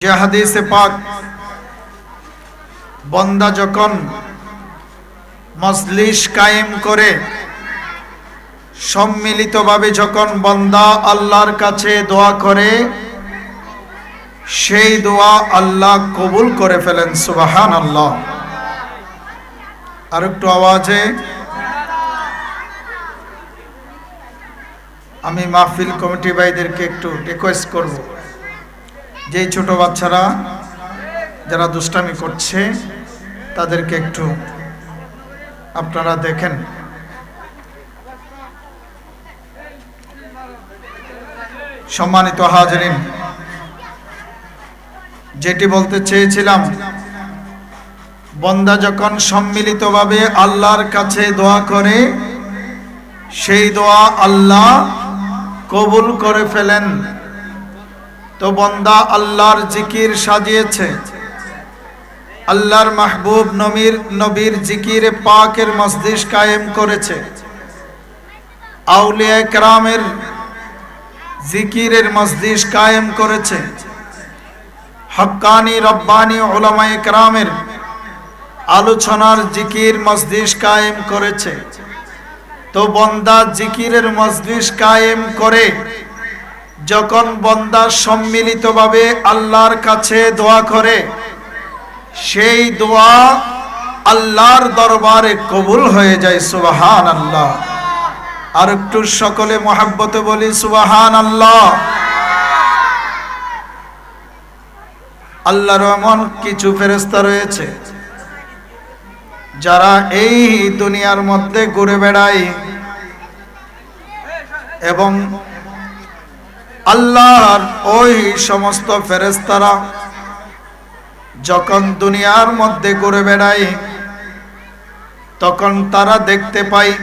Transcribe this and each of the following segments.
যে হাদিসে পাক বান্দা যখন মজলিস কায়েম করে সম্মিলিতভাবে যখন বান্দা আল্লাহর কাছে দোয়া করে সেই দোয়া আল্লাহ কবুল করে ফেলেন। সুবহানাল্লাহ। আর একটু আওয়াজে আমি মাহফিল কমিটি ভাইদেরকে একটু রিকোয়েস্ট করব, যে ছোট বাচ্চারা যারা দুষ্টামি করছে তাদেরকে একটু আপনারা দেখেন। সম্মানিত হাজিরিন, যেটি বলতে চেয়েছিলাম, বান্দা যখন সম্মিলিতভাবে আল্লাহর কাছে দোয়া করে সেই দোয়া আল্লাহ কবুল করে ফেলেন। তো বান্দা আল্লাহর জিকির সাজিয়েছে, আল্লাহর মাহবুব নবীর জিকিরে পাকের মজলিস কায়েম করেছে, আউলিয়া কেরামের জিকিরের মজলিস কায়েম করেছে, হক্কানি রব্বানি উলামায়ে কেরামের আলোচনার জিকির মজলিস কায়েম করেছে। তো বান্দা জিকিরের মজলিস কায়েম করে যখন বান্দা সম্মিলিতভাবে আল্লাহর কাছে দোয়া করে সেই দোয়া আল্লাহর দরবারে কবুল হয়ে যায়। সুবহানাল্লাহ। আর একটু সকলে মহব্বতে বলি সুবহানাল্লাহ। আল্লাহর এমন কিছু ফেরেশতা রয়েছে যারা এই দুনিয়ার মধ্যে ঘুরে বেড়ায় এবং আল্লাহর ওই সমস্ত ফেরেশতারা যখন দুনিয়ার মধ্যে ঘুরে বেড়ায় তখন তারা দেখতে পায়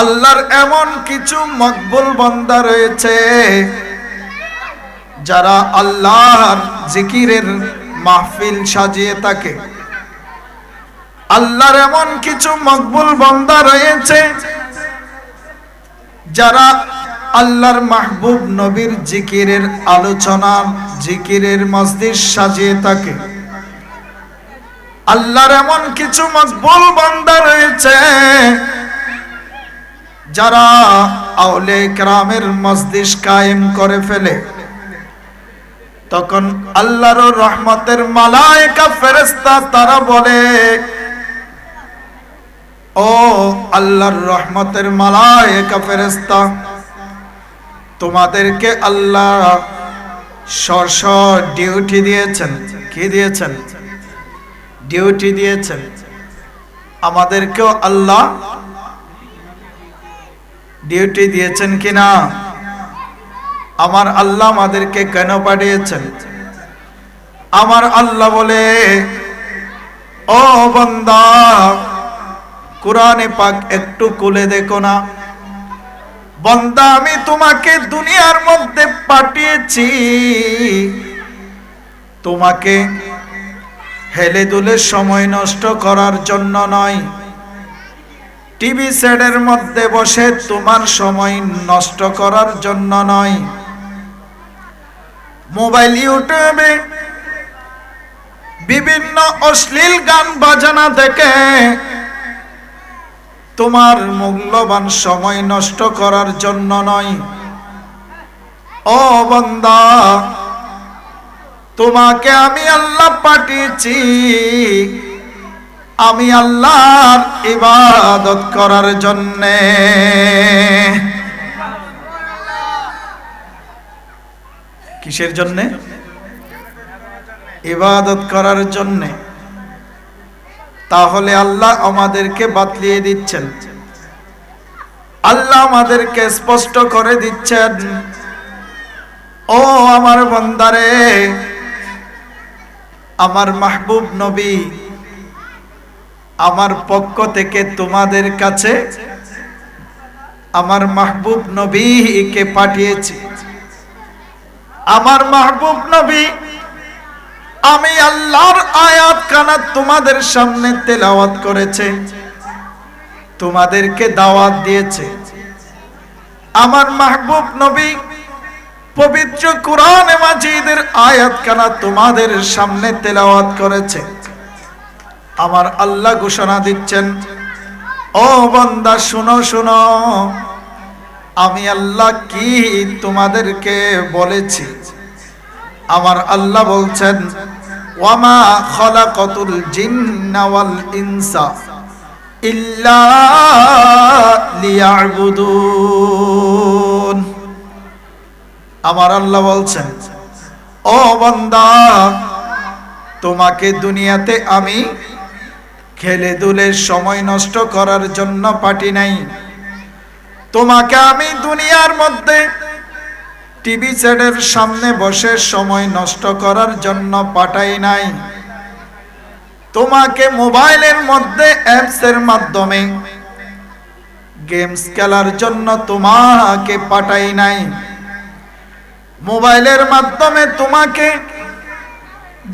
আল্লাহর এমন কিছু মকবুল বান্দা রয়েছে যারা আল্লাহর জিকিরের মাহফিল সাজিয়ে থাকে। আল্লাহর এমন কিছু মকবুল বান্দা রয়েছে যারা আল্লাহর মাহবুব নবীর জিকিরের আলোচনা জিকিরের মজলিস সাজিয়ে থাকে। আল্লাহর এমন কিছু মকবুল বান্দা রয়েছে যারা আউলিয়া কেরামের মজলিস কায়েম করে ফেলে। তখন আল্লাহর রহমতের মালায়েকা ফেরেশতা তারা বলে, ও আল্লাহর রহমতের মালায়েকা ফেরেশতা, তোমাদেরকে আল্লাহ স্ব ডিউটি দিয়েছেন। কি দিয়েছেন? ডিউটি দিয়েছেন। আমাদেরকেও আল্লাহ ডিউটি দিয়েছেন কিনা? আমার আল্লাহ আমাদেরকে কেন পাঠিয়েছেন? আমার আল্লাহ বলে, ও বান্দা, কোরআনে পাক একটু খুলে দেখো না। বান্দা, আমি তোমাকে দুনিয়ার মধ্যে পাঠিয়েছি তোমাকে হেলে দুলে সময় নষ্ট করার জন্য নয়, টিভি সেটের মধ্যে বসে তোমার সময় নষ্ট করার জন্য নয়, মোবাইল ইউটিউবে বিভিন্ন অশ্লীল গান বাজনা দেখে তোমার মূল্যবান সময় নষ্ট করার জন্য নয়। ও বান্দা, তোমাকে আমি আল্লাহ পাঠিয়েছি আমি আল্লাহর ইবাদত করার জন্য। কিসের জন্য? ইবাদত করার জন্য। তাহলে আল্লাহ আমাদেরকে বাতলিয়ে দিচ্ছেন, আল্লাহ আমাদেরকে স্পষ্ট করে দিচ্ছেন, ও আমার বান্দারে, আমার মাহবুব নবী আমার পক্ষ থেকে তোমাদের কাছে আমার মাহবুব নবীকে পাঠিয়েছি। আমার মাহবুব নবী আমি আল্লাহর আয়াত কানা তোমাদের সামনে তেলাওয়াত করেছে, তোমাদেরকে দাওয়াত দিয়েছে। আমার মাহবুব নবী পবিত্র কোরআনে মাজিদের আয়াতখানা তোমাদের সামনে তেলাওয়াত করেছে। আমার আল্লাহ ঘোষণা দিচ্ছেন, ও বান্দা শুনো শুনো, আমি আল্লাহ কি তোমাদেরকে বলেছি। আমার আল্লাহ বলছেন, ওয়ামা খালাকাতুল জিন্না ওয়াল ইনসা ইল্লা লিয়াবুদুন। আমার আল্লাহ বলছেন, ও বান্দা, তোমাকে দুনিয়াতে আমি খেলে দুলে সময় নষ্ট করার জন্য পাঠি নাই। তোমাকে আমি দুনিয়ার মধ্যে টিভি সেটের সামনে বসে সময় নষ্ট করার জন্য পাঠাই নাই। তোমাকে মোবাইলের মধ্যে অ্যাপসের মাধ্যমে গেমস খেলার জন্য তোমাকে পাঠাই নাই। মোবাইলের মাধ্যমে তোমাকে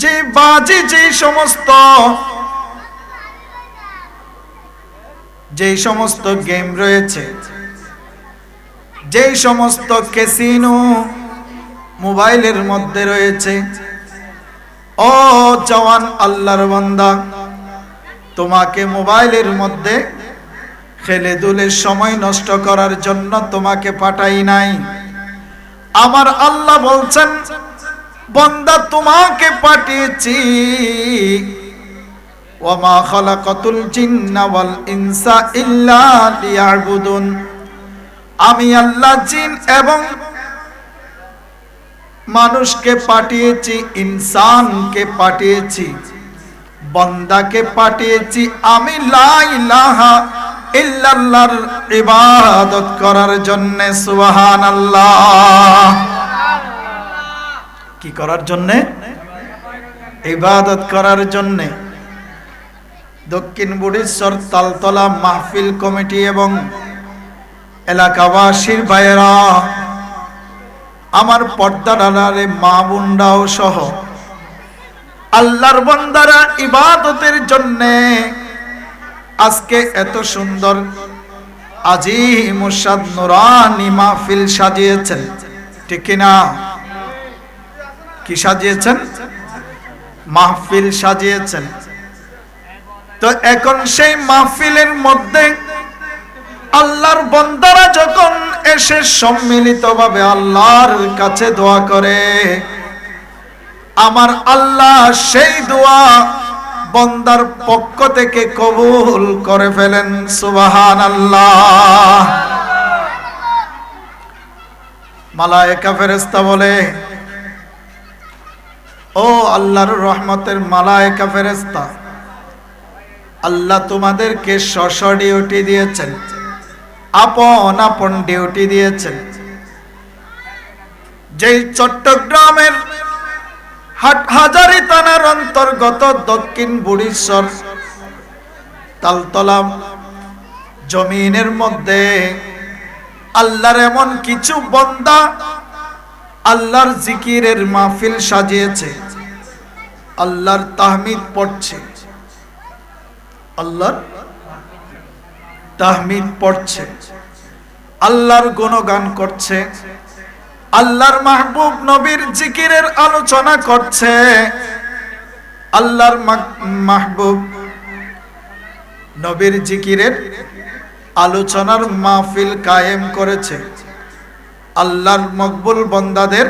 যে বাজে যে সমস্ত গেম রয়েছে, যেই সমস্ত ক্যাসিনো মোবাইলের মধ্যে রয়েছে, ও জওয়ান আল্লাহর বান্দা, তোমাকে মোবাইলের মধ্যে খেলে দুলে সময় নষ্ট করার জন্য তোমাকে পাঠাই নাই। আমার আল্লাহ বলছেন, বান্দা তোমাকে পাঠিয়েছি। ওয়ামা খালাকাতুল জিন্না ওয়াল ইনসা ইল্লা লিয়াবুদুন। আমি আল্লাহ জিন এবং মানুষকে পাঠিয়েছি, ইনসানকে পাঠিয়েছি, বান্দাকে পাঠিয়েছি আমি লা ইলাহা ইল্লাল্লাহর ইবাদত করার জন্য। সুবহানাল্লাহ। কি করার জন্য? ইবাদত করার জন্য। দক্ষিণ বুড়িশ্বর তালতলা মাহফিল কমিটি এবং এলাকাবাসীর ভাইয়েরা, আমার পর্দার আড়ালে মা বোনরাও সহ আল্লাহর বান্দারা ইবাদতের জন্য আজকে এত সুন্দর আজিম মুসাদ নুরানি মাহফিল সাজিয়েছেন, ঠিক কিনা? কি সাজিয়েছেন? মাহফিল সাজিয়েছেন। তো এখন সেই মাহফিলের মধ্যে আল্লাহর বান্দারা যখন এসে সম্মিলিতভাবে আল্লাহর কাছে দোয়া করে, আমার আল্লাহ সেই দোয়া বান্দার পক্ষ থেকে কবুল করে ফেলেন। সুবহানাল্লাহ। মালায়েকা ফেরেশতা বলে, ও আল্লাহর রহমতের মালায়েকা ফেরেশতা, আল্লাহ তোমাদেরকে স্ব ডিউটি দিয়েছেন, আপন আপন ডিউটি দিয়েছেন। যেই চট্টগ্রামের হাটহাজারী থানার অন্তর্গত দক্ষিণ বুড়িশ্বর তালতলা জমিনের মধ্যে আল্লাহর এমন কিছু বান্দা আল্লাহর জিকিরের মাহফিল সাজিয়েছে, আল্লাহর তাহমিদ পড়ছে, আল্লাহর তাহমিদ পড়ছে, আল্লাহর গুণগান করছে, আল্লাহর মাহবুব নবীর জিকিরের আলোচনা করছে, আল্লাহর মাহবুব নবীর জিকিরের আলোচনার মাহফিল কায়েম করেছে, আল্লাহর মকবুল বান্দাদের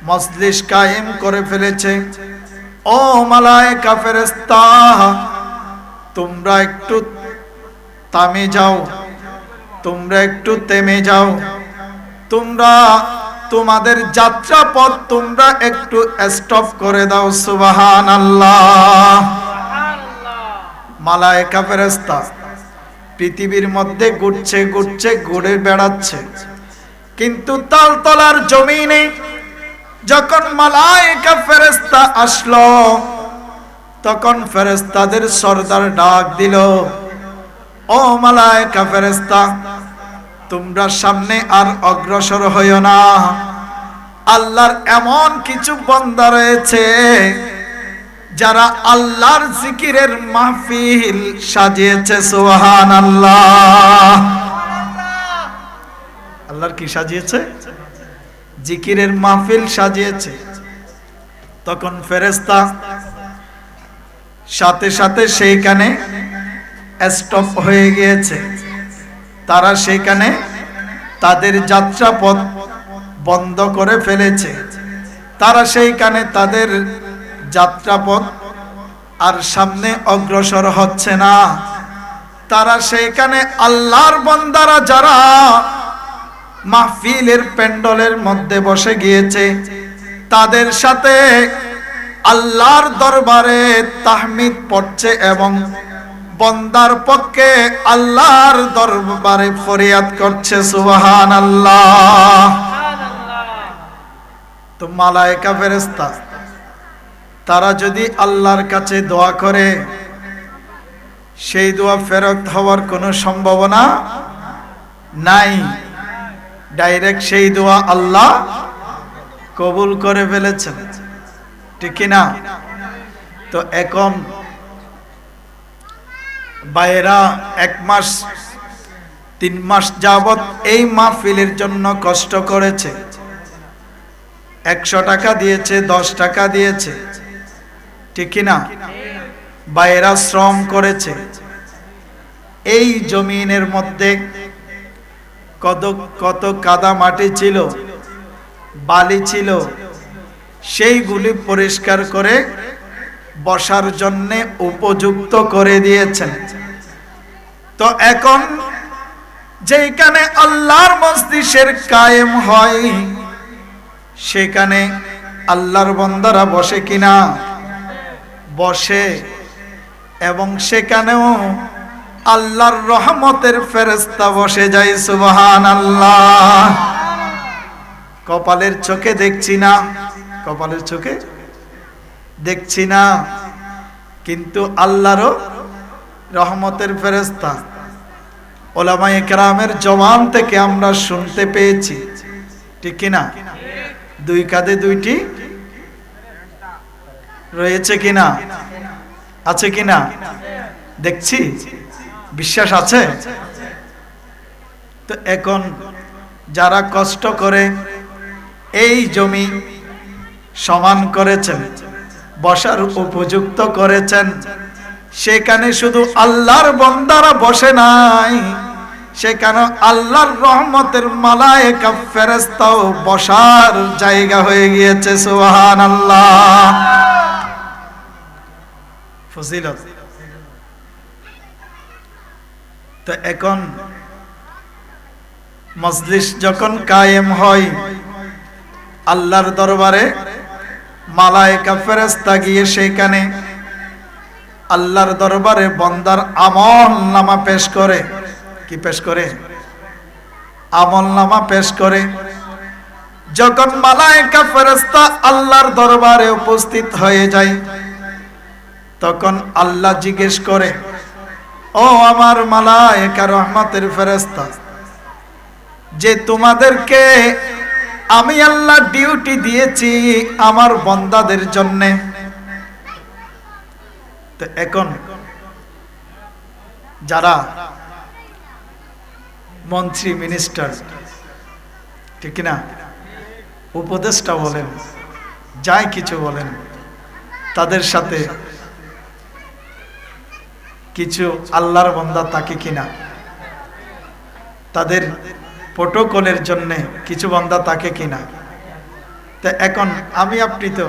মজলিস কায়েম করে ফেলেছে। ও মালায়েকা ফেরেশতা, তোমরা একটু থামে যাও, তোমরা একটু থেমে যাও, তোমরা তোমাদের যাত্রা পথ তোমরা একটু স্টপ করে দাও। সুবহানাল্লাহ। মালায়েকা ফেরেশতা পৃথিবীর মধ্যে ঘুরছে ঘুরছে ঘুরে বেড়াচ্ছে, কিন্তু তালতলার জমিনে যখন মালায়েকা ফেরেশতা আসলো, তখন ফেরেশতাদের সরদার ডাক দিল, ও মালায়েকা ফেরেশতা, তোমরা সামনে আর অগ্রসর হইও না। আল্লাহর এমন কিছু বান্দা রয়েছে যারা আল্লাহর জিকিরের মাহফিল সাজিয়েছে। সুবহানাল্লাহ। আল্লাহর কি সাজিয়েছে? জিকিরের মাহফিল সাজিয়েছে, তখন ফেরেশতা সাথে সাথে সেইখানে স্টপ হয়ে গিয়েছে। তারা সেখানে তাদের যাত্রাপথ বন্ধ করে ফেলেছে। তারা সেইখানে তাদের যাত্রাপথ আর সামনে অগ্রসর হচ্ছে না। তারা সেইখানে আল্লাহর বান্দারা যারা মাহফিলের প্যান্ডলের মধ্যে বসে গিয়েছে, তাদের সাথে আল্লাহর দরবারে তাহমিদ পড়ছে এবং বান্দার পক্ষে আল্লাহর দরবারে ফরিয়াদ করছে সুবহানাল্লাহ। তো মালায়েকা ফেরেশতা তারা যদি আল্লাহর কাছে দোয়া করে, সেই দোয়া ফেরত হওয়ার কোনো সম্ভাবনা নাই। ডাইরেক্ট সেই দোয়া আল্লাহ কবুল করে ফেলেছেন, ঠিক কিনা? তো এখন বাইরা 1 মাস 3 মাস যাবত এই মাহফিলের জন্য কষ্ট করেছে, 100 টাকা দিয়েছে, 10 টাকা দিয়েছে, ঠিক কিনা? বাইরা শ্রম করেছে। এই জমিনের মধ্যে কত কত কাদা মাটি ছিল, বালি ছিল, সেইগুলি পরিষ্কার করে বসার জন্য উপযুক্ত করে দিয়েছেন। তো এখন যেখানে আল্লাহর মজলিসের কায়েম হয়, সেখানে আল্লাহর বান্দারা বসে কিনা? বসে। এবং সেখানেও আল্লাহর রহমতের ফেরেশতা বসে যায় সুবহানাল্লাহ। কপালের চোখে দেখছি না, কপালের চোখে দেখছি না, কিন্তু আল্লাহরও রহমতের ফেরেশতা ওলামায়ে কেরামের জবান থেকে আমরা শুনতে পেয়েছি, ঠিক কিনা? 2 কাঁধে 2টি রয়েছে কিনা? আছে কিনা? দেখছি, বিশ্বাস আছে? তো এখন যারা কষ্ট করে এই জমি সমান করেছেন, বসার উপযুক্ত করেছেন, সেখানে শুধু আল্লাহর বান্দারা বসে নাই, সেখানে আল্লাহর রহমতের মালায়েকা ফেরেশতাও বসার জায়গা হয়ে গিয়েছে সুবহানাল্লাহ। ফজিলত। তো এখন মজলিস যখন কায়েম হয়, আল্লাহর দরবারে মালায়েকা ফেরেশতা গিয়ে সেখানে আল্লাহর দরবারে বান্দার আমলনামা পেশ করে। কি পেশ করে? আমলনামা পেশ করে। যখন মালায়েকা ফেরেশতা আল্লাহর দরবারে উপস্থিত হয়ে যায়, তখন আল্লাহ জিজ্ঞেস করে, ও আমার মালায়েকা রহমতের ফেরেশতা, যে তোমাদেরকে আমি আল্লাহ ডিউটি দিয়েছি আমার বান্দাদের জন্য, তো এখন যারা মন্ত্রী মিনিস্টার, ঠিক না, উপদেষ্টা বলেন, যাই কিছু বলেন, তাদের সাথে কিছু আল্লাহর বান্দা থাকে কিনা? তাদের প্রোটোকলের জন্য কিছু বান্দা থাকে কিনা? তো এখন আমি আপনি তো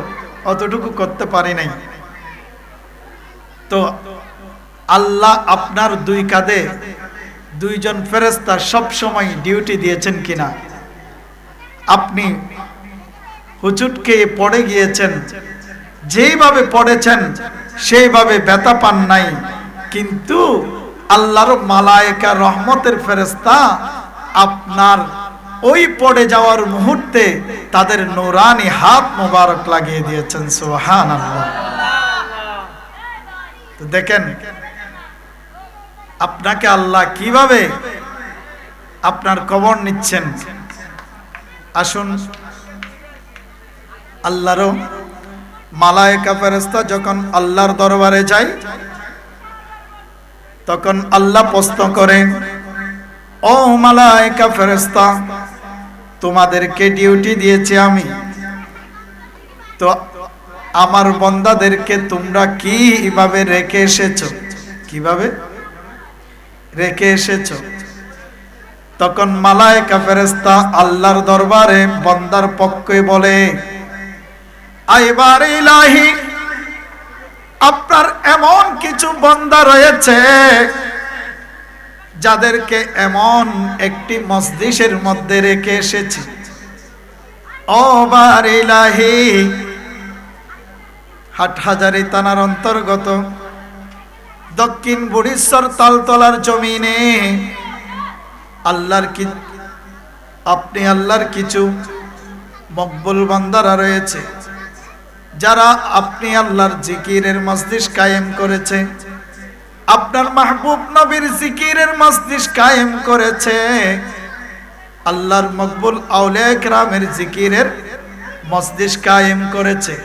অতটুকু করতে পারি নাই। তো আল্লাহ আপনার 2 কাঁধে 2 জন ফেরেশতা সব সময় ডিউটি দিয়েছেন কিনা? আপনি হুচুট খেয়ে পড়ে গিয়েছেন, যেইভাবে পড়েছেন সেইভাবে ব্যথা পান নাই, কিন্তু আল্লাহর মালায়েকা রহমতের ফেরেশতা আপনার ওই পড়ে যাওয়ার মুহূর্তে তাদের নূরানি হাত মোবারক লাগিয়ে দিয়েছেন সুবহানাল্লাহ। তো দেখেন আপনাকে আল্লাহ কিভাবে আপনার খবর নিচ্ছেন। আসুন, আল্লাহর মালায়েকা ফেরেশতা যখন আল্লাহর দরবারে যায়, তখন আল্লাহ প্রশ্ন করে, ও মালায়েকা ফেরেশতা, তোমাদেরকে ডিউটি দিয়েছি আমি, তো আমার বান্দাদেরকে তোমরা কিভাবে রেখে এসেছো, কিভাবে রেখে এসেছো? তখন মালায়েকা ফেরেশতা আল্লাহর দরবারে বান্দার পক্ষে বলে, আইবার ইলাহি, আপনার এমন কিছু বান্দা রয়েছে যাদেরকে এমন একটি মজলিসের মধ্যে রেখে এসেছি। ও বার ইলাহি, হাটহাজারী থানার অন্তর্গত দক্ষিণ বুড়িশ্বর তালতলার জমিনে আপনি আল্লাহর কিছু মকবুল বান্দারা রয়েছে যারা আপনি আল্লাহর জিকিরের মজলিস কায়েম করেছে, আপনার মাহবুব নবীর জিকিরের মজলিস কায়েম করেছে, আল্লাহর মকবুল আউলিয়া কিরামের জিকিরের মজলিস কায়েম করেছে।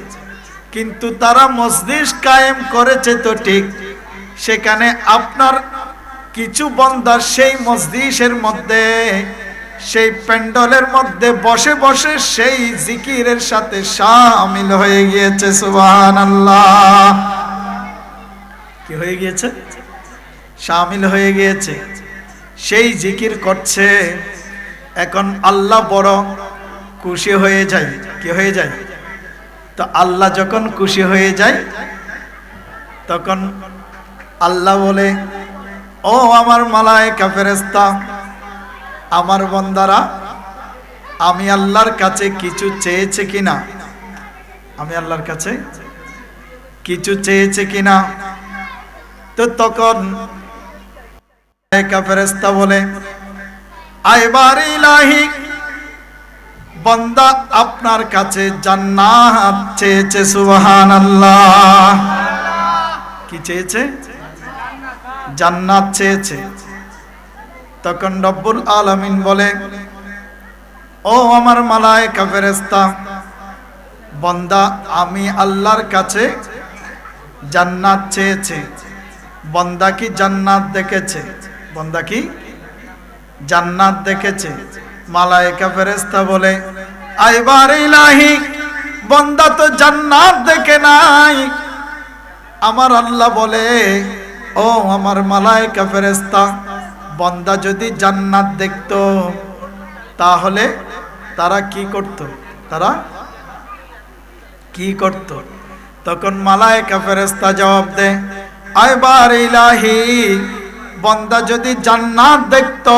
কিন্তু তারা মজলিস কায়েম করেছে তো ঠিক, সেখানে আপনার কিছু বান্দা সেই মজলিসের মধ্যে, সেই প্যান্ডলের মধ্যে বসে বসে সেই জিকিরের সাথে শামিল হয়ে গিয়েছে। সুবহানাল্লাহ। কি হয়ে গিয়েছে? শামিল হয়ে গিয়েছে, সেই জিকির করছে। এখন আল্লাহ বড় খুশি হয়ে যায়। কি হয়ে যায়? তো আল্লাহ যখন খুশি হয়ে যায় তখন আল্লাহ বলে, ও আমার মালায়েকা ফেরেশতা, আমার বান্দারা আমি আল্লাহর কাছে কিছু চেয়েছে কিনা, আমি আল্লাহর কাছে কিছু চেয়েছে কিনা? তো তখন মালায়েকা ফেরেশতা বলে, আইবার ইলাহি, বান্দা আপনার কাছে জান্নাত চেয়েছে। সুবহানাল্লাহ। কি চেয়েছে? জান্নাত চেয়েছে। তখন রব্বুল আলামিন বলে, ও আমার মালায়েকা ফেরেশতা, বান্দা আমি আল্লাহর কাছে জান্নাত চেয়েছে। বান্দা কি জান্নাত দেখেছে? বান্দা কি জান্নাত দেখেছে? মালায়েকা ফেরেশতা বলে, আইবার ইলাহি, বান্দা তো জান্নাত দেখে নাই। আমার আল্লাহ বলে, ও আমার মালায়েকা ফেরেশতা, বান্দা যদি জান্নাত দেখতো তাহলে তারা কি করত? তারা কি করত? তখন মালায়েকা ফেরেশতা জবাব দেয়, আইবার ইলাহি, বান্দা যদি জান্নাত দেখতো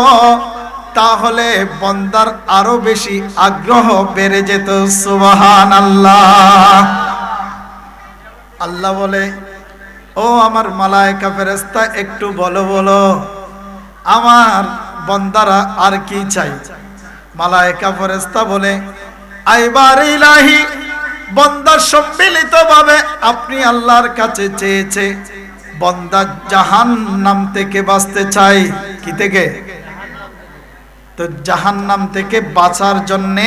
তাহলে বান্দার আরো বেশি আগ্রহ বেড়ে যেত। সুবহানাল্লাহ। আল্লাহ বলে, ও আমার মালায়েকা ফেরেশতা, একটু বলো আমার বান্দারা আর কি চাই? মালায়েকা ফেরেশতা বলে, আইবার ইলাহি, বান্দা সম্মিলিতভাবে আপনি আল্লাহর কাছে চেয়েছে বান্দা জাহান্নাম থেকে বাঁচতে চাই। কি থেকে? তো জাহান্নাম থেকে বাঁচার জন্যে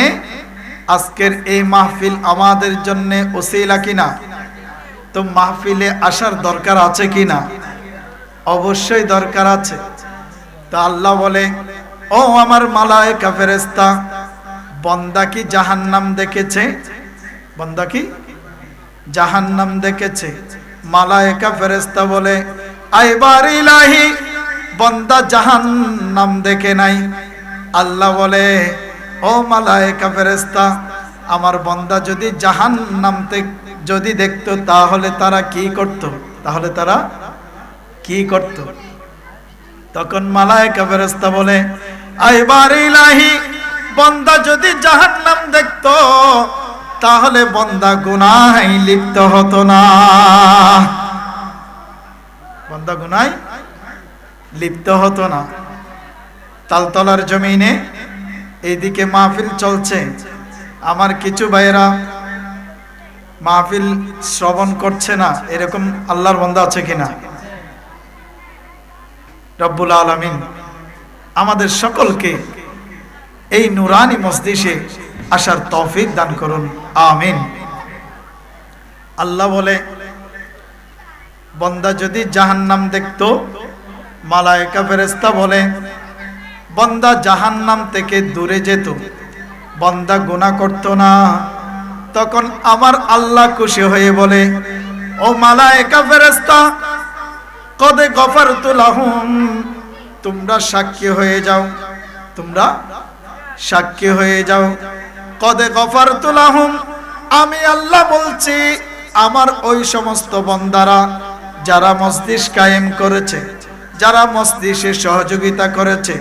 আজকের এই মাহফিল আমাদের জন্য ওসিলা কিনা? তো মাহফিলে আসার দরকার আছে কিনা? অবশ্যই দরকার আছে। তা আল্লাহ বলে, ও আমার মালায়েকা ফেরেশতা, বান্দা কি জাহান্নাম দেখেছে? বান্দা কি জাহান্নাম দেখেছে? মালায়েকা ফেরেশতা বলে, আইবার ইলাহি, বান্দা জাহান্নাম দেখে নাই। আল্লাহ বলে, ও মালায়েকা ফেরেশতা, আমার বান্দা যদি জাহান্নাম যদি দেখতো তাহলে তারা কি করত? তাহলে তারা কি করত? তখন মালায়েকা ফেরেশতা বলে, আইবার ইলাহি, বান্দা যদি জাহান্নাম দেখতো তাহলে বান্দা গুনাহে লিপ্ত হতো না। বান্দা গুনাহে লিপ্ত হতো না। তালতলার জমিনে এইদিকে মাহফিল চলছে, আমার কিছু ভাইয়েরা মাহফিল শ্রবণ করছে না, এরকম আল্লাহর বান্দা আছে কিনা? রব্বুল আলামিন আমাদের সকলকে এই নুরানি মজলিসে আসার তৌফিক দান করুন, আমিন। আল্লাহ বলে, বান্দা যদি জাহান্নাম দেখতো, মালায়েকা ফেরেশতা বলে, বান্দা জাহান্নাম থেকে দূরে যেত। বান্দা গুনাহ করতো না, তখন আমার আল্লাহ খুশি হয়ে বলে, ও মালায়েকা ফেরেশতা, কদ গফারতু লাহুম, তোমরা সাক্ষী হয়ে যাও, তোমরা সাক্ষী হয়ে যাও। কদ গফারতু লাহুম, আমি আল্লাহ বলছি আমার ওই সমস্ত বান্দারা যারা মজলিস কায়েম করেছে, যারা মজলিসে সহযোগিতা করেছে,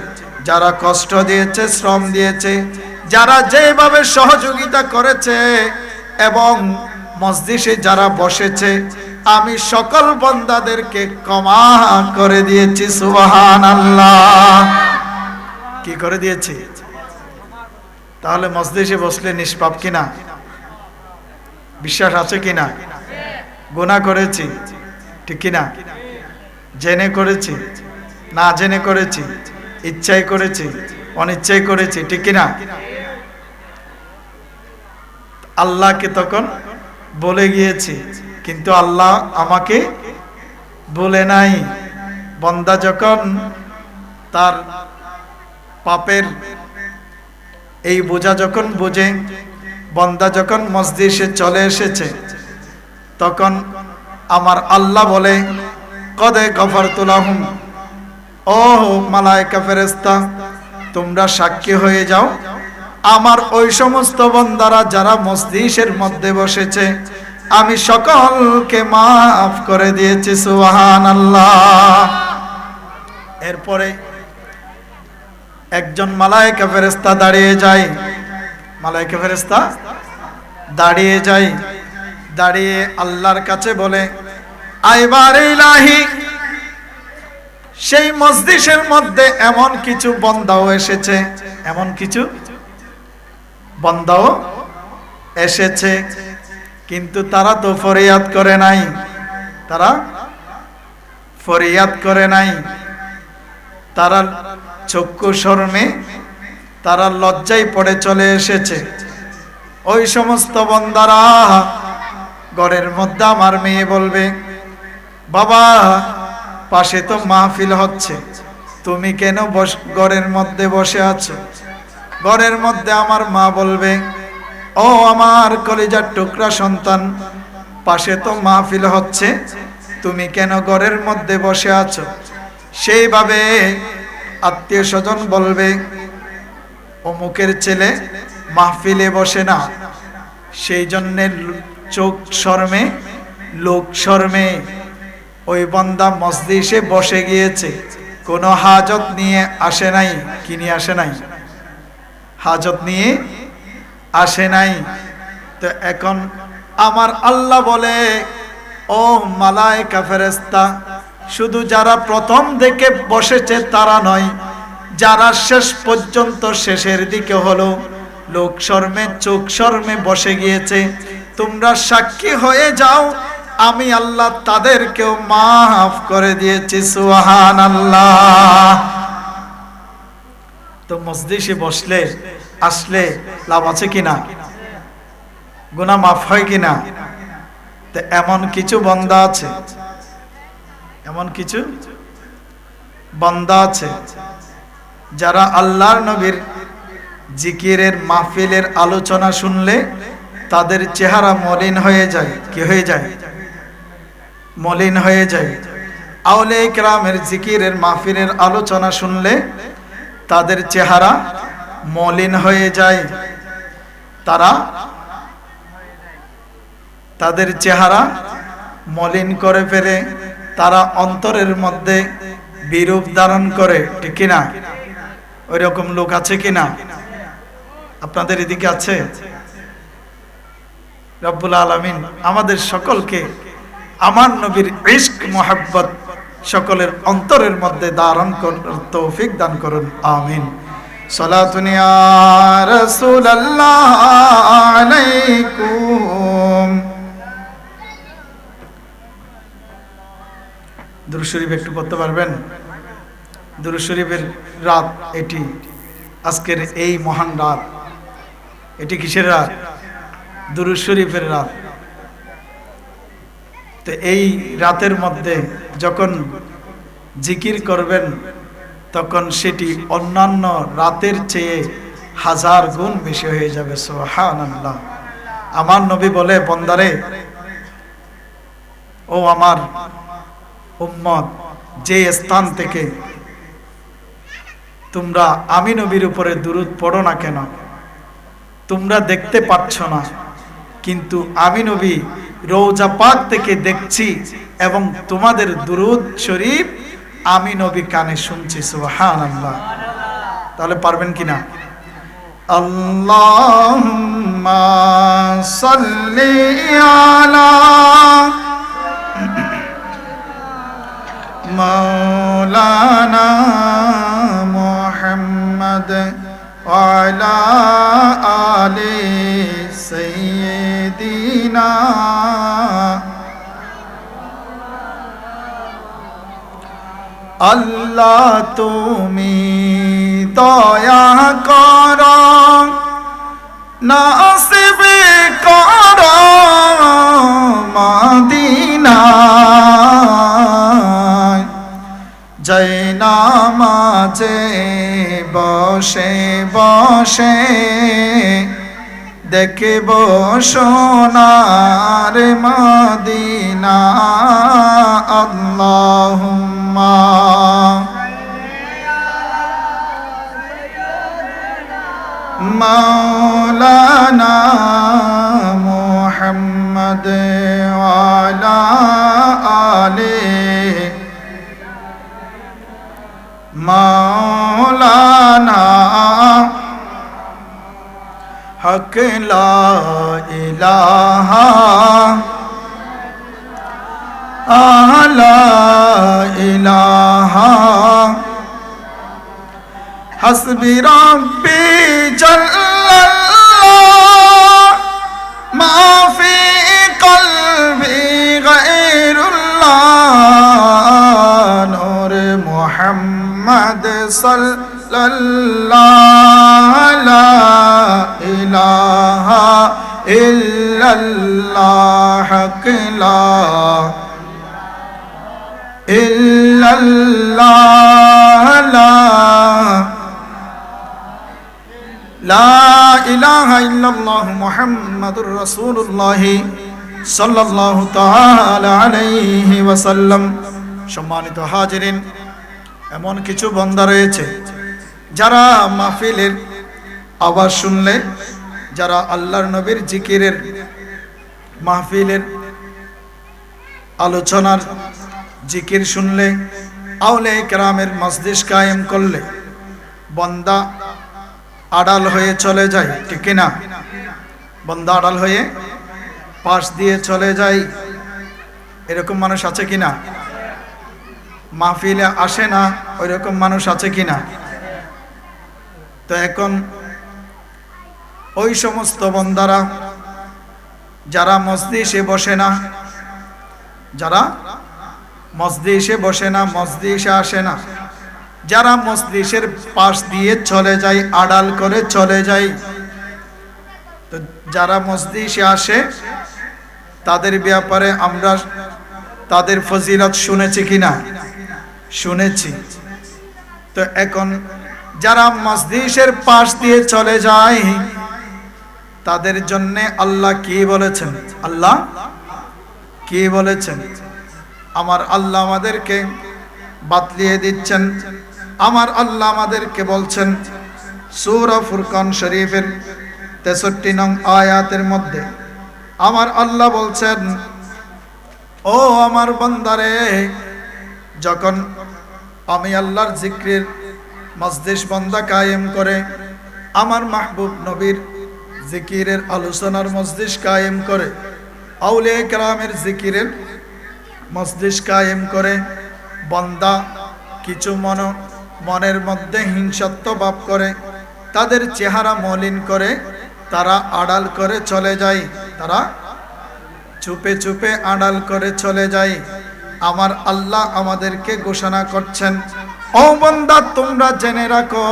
যারা কষ্ট দিয়েছে, শ্রম দিয়েছে, যারা যেভাবে সহযোগিতা করেছে এবং মজলিসে যারা বসেছে, আমি সকল বান্দাদেরকে ক্ষমা করে দিয়েছি। সুবহানাল্লাহ। কি করে দিয়েছি? তাহলে মজলিসে বসলে নিষ্পাপ কিনা? বিশ্বাস আছে কিনা? গুনাহ করেছি ঠিক কিনা? জেনে করেছি না জেনে করেছি, ইচ্ছায় করেছি অনিচ্ছায় করেছি ঠিক কিনা? আল্লাহকে তখন বলে গিয়েছি, কিন্তু আল্লাহ আমাকে বলে নাই। বান্দা যখন তার পাপের এই বোঝা যখন বুঝে, বান্দা যখন মজলিসে চলে এসেছে, তখন আমার আল্লাহ বলে, কদে গফারতু লাহুম, ও মালায়েকা ফেরেশতা, তোমরা সাক্ষী হয়ে যাও আমার ওই সমস্ত বান্দারা যারা মজলিসের মধ্যে বসেছে, আমি সকলকে মাফ করে দিয়েছি। সুবহানাল্লাহ। এরপরে একজন মালায়েকা ফেরেশতা দাঁড়িয়ে যায়, মালায়েকা ফেরেশতা দাঁড়িয়ে যায়, দাঁড়িয়ে আল্লাহর কাছে বলে, আইবারে ইলাহি, সেই মজলিসের মধ্যে এমন কিছু বান্দাও এসেছে, এমন কিছু বান্দাও এসেছে, কিন্তু তারা তো ফরিয়াদ করে নাই, তারা ফরিয়াদ করে নাই, তারা চক্ষু শরমে তারা লজ্জায় পড়ে চলে এসেছে। ওই সমস্ত বান্দারা ঘরের মধ্যে আমার মেয়ে বলবে, বাবা পাশে তো মাহফিল হচ্ছে, তুমি কেন ঘরের মধ্যে বসে আছো? ঘরের মধ্যে আমার মা বলবে, ও আমার কলিজার টুকরা সন্তান, পাশে তো মাহফিল হচ্ছে, তুমি কেন ঘরের মধ্যে বসে আছো? সেইভাবে আত্মীয় স্বজন বলবে, অমুকের ছেলে মাহফিলে বসে না, সেই জন্যে চোখ শর্মে লোক শর্মে ওই বান্দা মজলিসে বসে গিয়েছে, কোনো হাজত নিয়ে আসে নাই। কি নিয়ে আসে নাই? হাজত নিয়ে আসে নাই। তো এখন আমার আল্লাহ বলে, ও মালায়েকা ফেরেশতা, শুধু যারা প্রথম দিকে বসেছে তারা নয়, যারা শেষ পর্যন্ত শেষের দিকে হলো লোক শর্মে চোখ শর্মে বসে গিয়েছে, তোমরা সাক্ষী হয়ে যাও আমি আল্লাহ তাদেরকেও মাফ করে দিয়েছি। সুবহানাল্লাহ। তো মজলিসে বসলে আসলে লাভ আছে কিনা? গুনাহ মাফ হয় কিনা? তো এমন কিছু বান্দা আছে, এমন কিছু বান্দা আছে যারা আল্লাহর নবীর জিকিরের মাহফিলের আলোচনা শুনলে তাদের চেহারা মলিন হয়ে যায়। কি হয়ে যায়? মলিন হয়ে যায়। আউলিয়া কিরামের জিকিরের মাহফিলের আলোচনা শুনলে তাদের চেহারা মলিন হয়ে যায়, তাদের চেহারা মলিন করে ফেলে, তারা অন্তরের মধ্যে বিরূপ ধারণ করে ঠিক কিনা? ওই রকম লোক আছে কিনা? আপনাদের এদিকে আছে? রব্বুল আলামিন আমাদের সকলকে আমার নবীর ইশক মুহাব্বত সকলের অন্তরের মধ্যে ধারণ করার তৌফিক দান করুন। আমিন। সালাতুন ইয়া রাসূলুল্লাহ আলাইকুম। দুরূদ শরীফ একটু পড়তে পারবেন? দুরূদ শরীফের রাত এটি, আজকের এই মহান রাত। এটি কিসের রাত? দুরূদ শরীফের রাত। তো এই রাতের মধ্যে যখন জিকির করবেন তখন সেটি অন্যান্য রাতের চেয়ে 1000 গুণ বেশি হয়ে যাবে। সুবহানাল্লাহ। আমার নবী বলে, বন্দারে, ও আমার উম্মত, যে স্থান থেকে তোমরা আমি নবীর উপরে দুরূদ পড়ো না কেন, তোমরা দেখতে পাচ্ছ না, কিন্তু আমি নবী রওজা পাক থেকে দেখছি এবং তোমাদের দুরূদ শরীফ আমি নবী কানে শুনছি। সুবহানাল্লাহ। তাহলে পারবেন কিনা? আল্লাহুম্মা সাল্লি আলা মাওলানা মুহাম্মদ ওয়া আলা আলি সাইয়্যিদিনা। আল্লাহ তুমি দয়া করো, নাসিব করো মদিনা, জয় নামাজে বসে বসে দেখব সোনার মদিনা। আল্লাহুম্মা মাওলানা মুহাম্মদ ওয়া আলা আলি মাওলানা হক লা ইলাহা লা ইলাহা হাসবি রাব্বি জাল্লাল্লাহ মা ফি কলবি গায়রুল্লাহ নূর মুহাম্মদ সাল্লাল্লাহু লা ইলাহা ইল্লাল্লাহ হক লা ইল্লাল্লাহ লা ইলাহা ইল্লাল্লাহ মুহাম্মাদুর রাসূলুল্লাহ সাল্লাল্লাহু তাআলা আলাইহি ওয়াসাল্লাম। সম্মানিত হাজিরিন, এমন কিছু বান্দা রয়েছে যারা মাহফিলের আওয়াজ শুনলে, যারা আল্লাহর নবীর জিকিরের মাহফিলের আলোচনার জিকির শুনলে, আউলিয়া কেরামের মজলিস কায়েম করলে বান্দা আড়াল হয়ে চলে যায়, ঠিক না? বান্দা আড়াল হয়ে পাশ দিয়ে চলে যায়। এরকম মানুষ আছে কিনা? মাহফিলে আসে না, ওই রকম মানুষ আছে কিনা? তো এখন ওই সমস্ত বান্দারা যারা মজলিসে বসে না, যারা মজলিসে বসে না, মজলিসে আসে না, যারা মজলিসের পাশ দিয়ে চলে যায়, আড়াল করে চলে যায়, তো যারা মজলিসে আসে তাদের ব্যাপারে আমরা তাদের ফজিলত শুনেছি কিনা? শুনেছি। তো এখন যারা মজলিসের পাশ দিয়ে চলে যায় তাদের জন্য আল্লাহ কি বলেছেন? আল্লাহ কি বলেছেন? আমার আল্লাহ আমাদেরকে বাতলিয়ে দিচ্ছেন। আমার আল্লাহ আমাদেরকে বলছেন সূরা ফুরকান শরীফের 63 নং আয়াতের মধ্যে আমার আল্লাহ বলছেন, ও আমার বান্দারে, যখন আমি আল্লাহর জিকিরের মজলিস বান্দা কায়েম করে, আমার মাহবুব নবীর জিকিরের আলোচনার মজলিস কায়েম করে, আউলিয়া কেরামের জিকিরের মজলিস কায়েম করে, বান্দা কিছু মনের মধ্যে হিংসাত্ব ভাব করে, তাদের চেহারা মলিন করে, তারা আড়াল করে চলে যায়, তারা চুপে চুপে আড়াল করে চলে যায়। আমার আল্লাহ আমাদেরকে ঘোষণা করছেন, ও বান্দা তোমরা জেনে রাখো,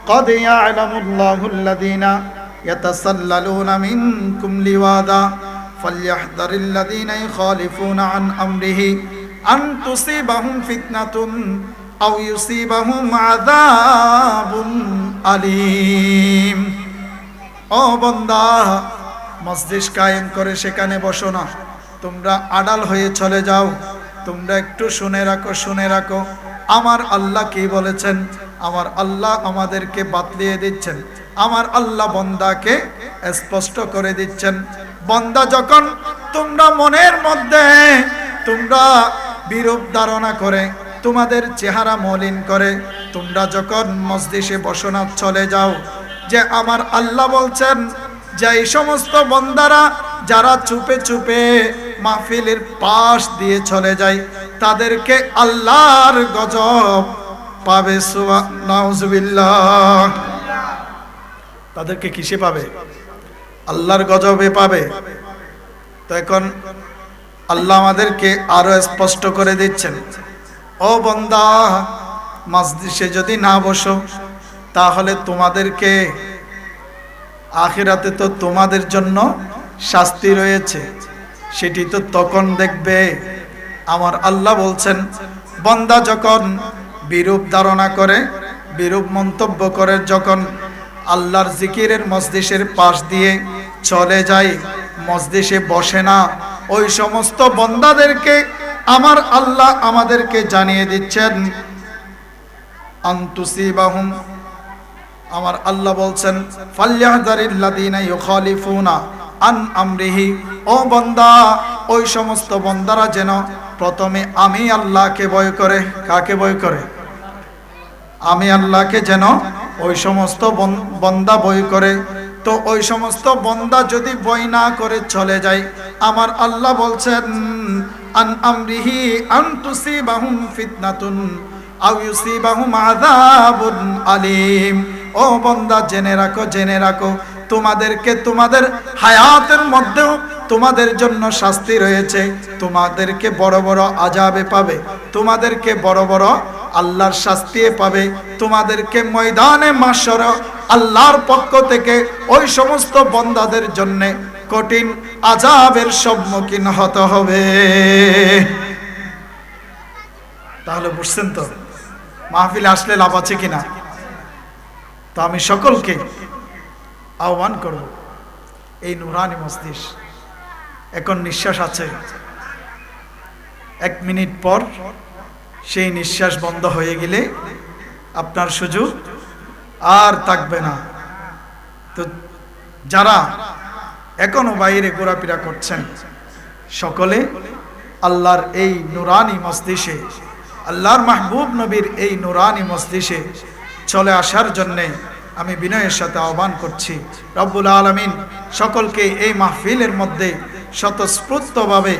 قد يعلم الله الذين يتسللون منكم لواذا فليحذر الذين يخالفون عن أمره أن تصيبهم فتنة আও ইউসিবাহুম আযাবুন আলীম। ও বান্দা, মজলিস কায়েম করে সেখানে বসো না, তোমরা আড়াল হয়ে চলে যাও। তোমরা একটু শুনে রাখো আমার আল্লাহ কি বলেছেন। আমার আল্লাহ আমাদেরকে বাতলিয়ে দিচ্ছেন, আমার আল্লাহ বান্দাকে স্পষ্ট করে দিচ্ছেন। বান্দা যখন তোমরা মনের মধ্যে তোমরা বিরূপ ধারণা করে, তোমাদের চেহারা মলিন করে, তোমরা যখন মজলিসে বসো না, চলে যাও। যে আমার আল্লাহ বলছেন যে এই সমস্ত বান্দারা যারা চুপে চুপে মাহফিলের পাশ দিয়ে চলে যায়, তাদেরকে আল্লাহর গজব পাবে। নাউজুবিল্লাহ। তাদেরকে কিসে পাবে? আল্লাহর গজবে পাবে। তো এখন আল্লাহ আমাদেরকে আরো স্পষ্ট করে দিচ্ছেন, ও বান্দা, মজলিসে যদি না বসো তাহলে তোমাদেরকে আখিরাতে তো তোমাদের জন্য শাস্তি রয়েছে, সেটি তো তখন দেখবে। আমার আল্লাহ বলছেন, বান্দা যখন বিরূপ ধারণা করে, বিরূপ মন্তব্য করে, যখন আল্লাহর জিকিরের মজলিসের পাশ দিয়ে চলে যায়, মজলিসে বসে না, ওই সমস্ত বান্দাদেরকে আমার আল্লাহ আমাদেরকে জানিয়ে দিচ্ছেন, আনতুসিবাহুম, আমার আল্লাহ বলছেন, ফালইয়াহযারিল্লাযীনা ইউখালিফুনা আন আমরিহি। ও বান্দা, ওই সমস্ত বান্দারা যেন প্রথমে আমি আল্লাহকে ভয় করে। কাকে ভয় করে? আমি আল্লাহকে যেন ওই সমস্ত বান্দা ভয় করে। তো ওই সমস্ত বান্দা যদি ভয় না করে চলে যায়, আমার আল্লাহ বলছেন, আন আমরিহি আন তুসিবাহুম ফিতনাতুন আও ইউসিবাহুম আযাবুন আলীম। ও বান্দা, জেনে রাখো তোমাদেরকে তোমাদের হায়াতের মধ্যেও তোমাদের জন্য শাস্তি রয়েছে, তোমাদেরকে বড় বড় আযাবে পাবে, তোমাদেরকে বড় বড় আল্লাহর শাস্তি পাবে, তোমাদেরকে ময়দানে মাশর আল্লাহর পক্ষ থেকে ওই সমস্ত বান্দাদের জন্য কঠিন আযাবের সম্মুখীন হতে হবে। তাহলে বুঝছেন তো মাহফিলে আসলে লাভ আছে কিনা? তো আমি সকলকে আহ্বান করব, এই নুরানি মজলিস এখন নিঃশ্বাস আছে, 1 মিনিট পর সেই নিঃশ্বাস বন্ধ হয়ে গেলে আপনার সুযোগ আর থাকবে না। তো যারা এখনো বাইরে ঘোরাফেরা করছেন, সকলে আল্লাহর এই নুরানি মজলিসে, আল্লাহর মাহবুব নবীর এই নুরানি মজলিসে চলে আসার জন্যে আমি বিনয়ের সাথে আহ্বান করছি। রব্বুল আলামিন সকলকে এই মাহফিলের মধ্যে স্বতঃস্ফূর্তভাবে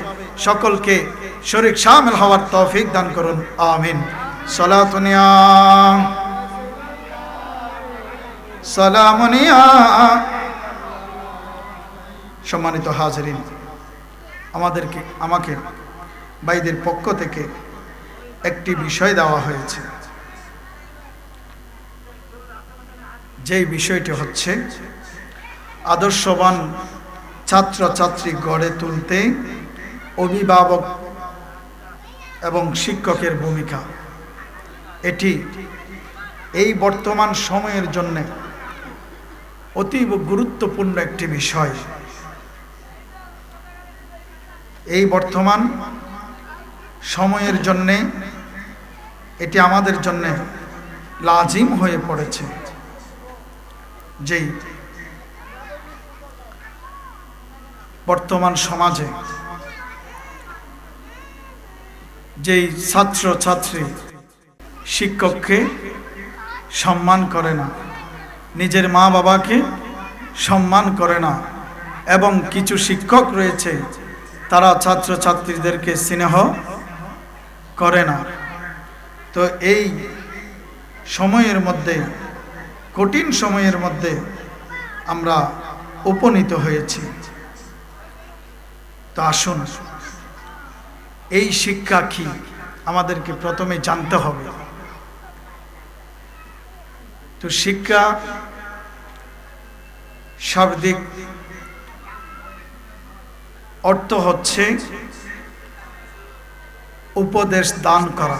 সকলকে শরীক শামিল হওয়ার তৌফিক দান করুন, আমিন। সালাতুনিয়া সালামুনিয়া। সম্মানিত হাজিরিন, আমাকে ভাইদের পক্ষ থেকে একটি বিষয় দেওয়া হয়েছে, যেই বিষয়টি হচ্ছে আদর্শবান ছাত্রছাত্রী গড়ে তুলতে অভিভাবক এবং শিক্ষকের ভূমিকা। এটি এই বর্তমান সময়ের জন্য অতীব গুরুত্বপূর্ণ একটি বিষয়। এই বর্তমান সময়ের জন্য এটি আমাদের জন্য লাজিম হয়ে পড়েছে, যেই বর্তমান সমাজে যেই ছাত্র ছাত্রী শিক্ষককে সম্মান করে না, নিজের মা বাবাকে সম্মান করে না, এবং কিছু শিক্ষক রয়েছে তারা ছাত্র ছাত্রীদেরকে স্নেহ করে না। তো এই সময়ের মধ্যে, কঠিন সময়ের মধ্যে আমরা উপনীত হয়েছি। তো আসুন, এই শিক্ষা কি আমাদেরকে প্রথমে জানতে হবে। তো শিক্ষা শাব্দিক অর্থ হচ্ছে উপদেশ দান করা,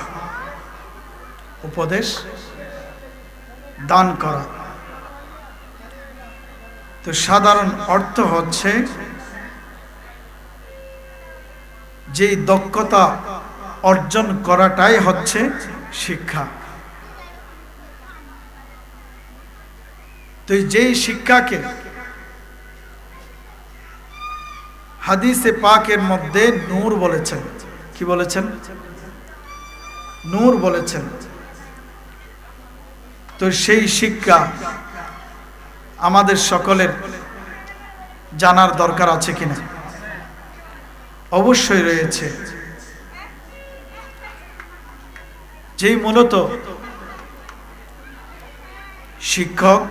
উপদেশ দান করা। তো সাধারণ অর্থ হচ্ছে যে দক্ষতা অর্জন করাটাই হচ্ছে শিক্ষা। তো যেই শিক্ষাকে হাদিসে পাকের মধ্যে নূর বলেছেন, কি বলেছেন? নূর বলেছেন। তো সেই শিক্ষা আমাদের সকলের জানার দরকার আছে কিনা? অবশ্যই রয়েছে। যেই মূলত শিক্ষক,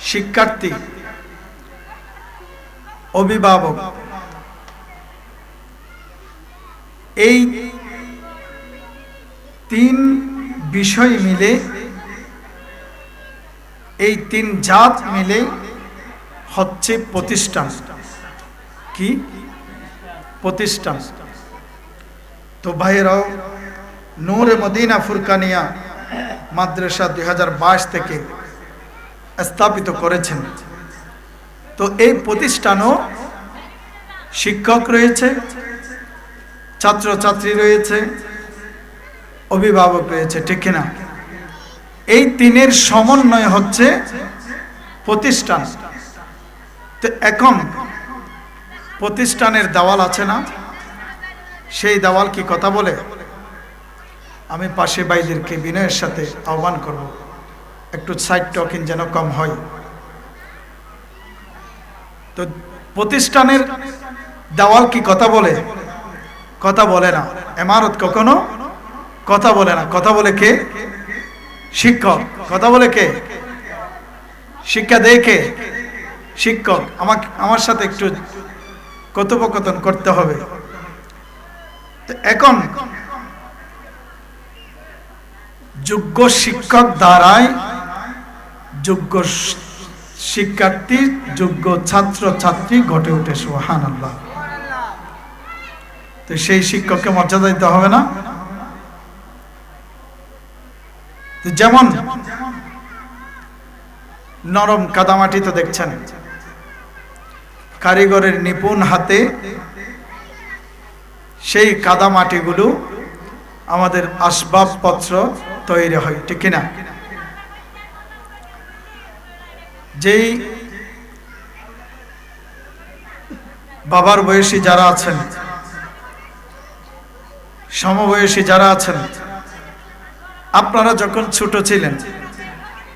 শিক্ষার্থী, অভিভাবক এই তিন বিষয় মিলে, এই তিন জাত মিলে হচ্ছে প্রতিষ্ঠান। কি প্রতিষ্ঠান? তো ভাইয়েরাও, নূরে মদিনা ফুরকানিয়া মাদ্রাসা 2022 থেকে স্থাপিত করেছেন। তো এই প্রতিষ্ঠানও শিক্ষক রয়েছে, ছাত্রছাত্রী রয়েছে, অভিভাবক রয়েছে, ঠিক কিনা? এই তিনের সমন্বয় হচ্ছে প্রতিষ্ঠান। তো এখন প্রতিষ্ঠানের দেওয়াল আছে না, সেই দেওয়াল কি কথা বলে? আমি পাশে ভাইদেরকে বিনয়ের সাথে আহ্বান করব, একটু সাইড টকিং যেন কম হয়। তো প্রতিষ্ঠানের দেওয়াল কি কথা বলে? কথা বলে না। ইমারত কখনো কথা বলে না। কথা বলে কে? শিক্ষক। কথা বলে কে? শিক্ষা দেয় কে? শিক্ষক। আমার সাথে একটু কথোপকথন করতে হবে। এখন যোগ্য শিক্ষক দ্বারাই যোগ্য শিক্ষার্থী, যোগ্য ছাত্র ছাত্রী গড়ে ওঠে। সুবহানাল্লাহ। তো সেই শিক্ষককে মর্যাদা দিতে হবে না? যেমন নরম কাদামাটি তো দেখছেন, কারিগরের নিপুণ হাতে সেই কাদামাটিগুলো আমাদের আসবাবপত্র তৈরি হয়, ঠিক কিনা? যেই বাবার বয়সী যারা আছেন, সমবয়সী যারা আছেন, আপনারা যখন ছোট ছিলেন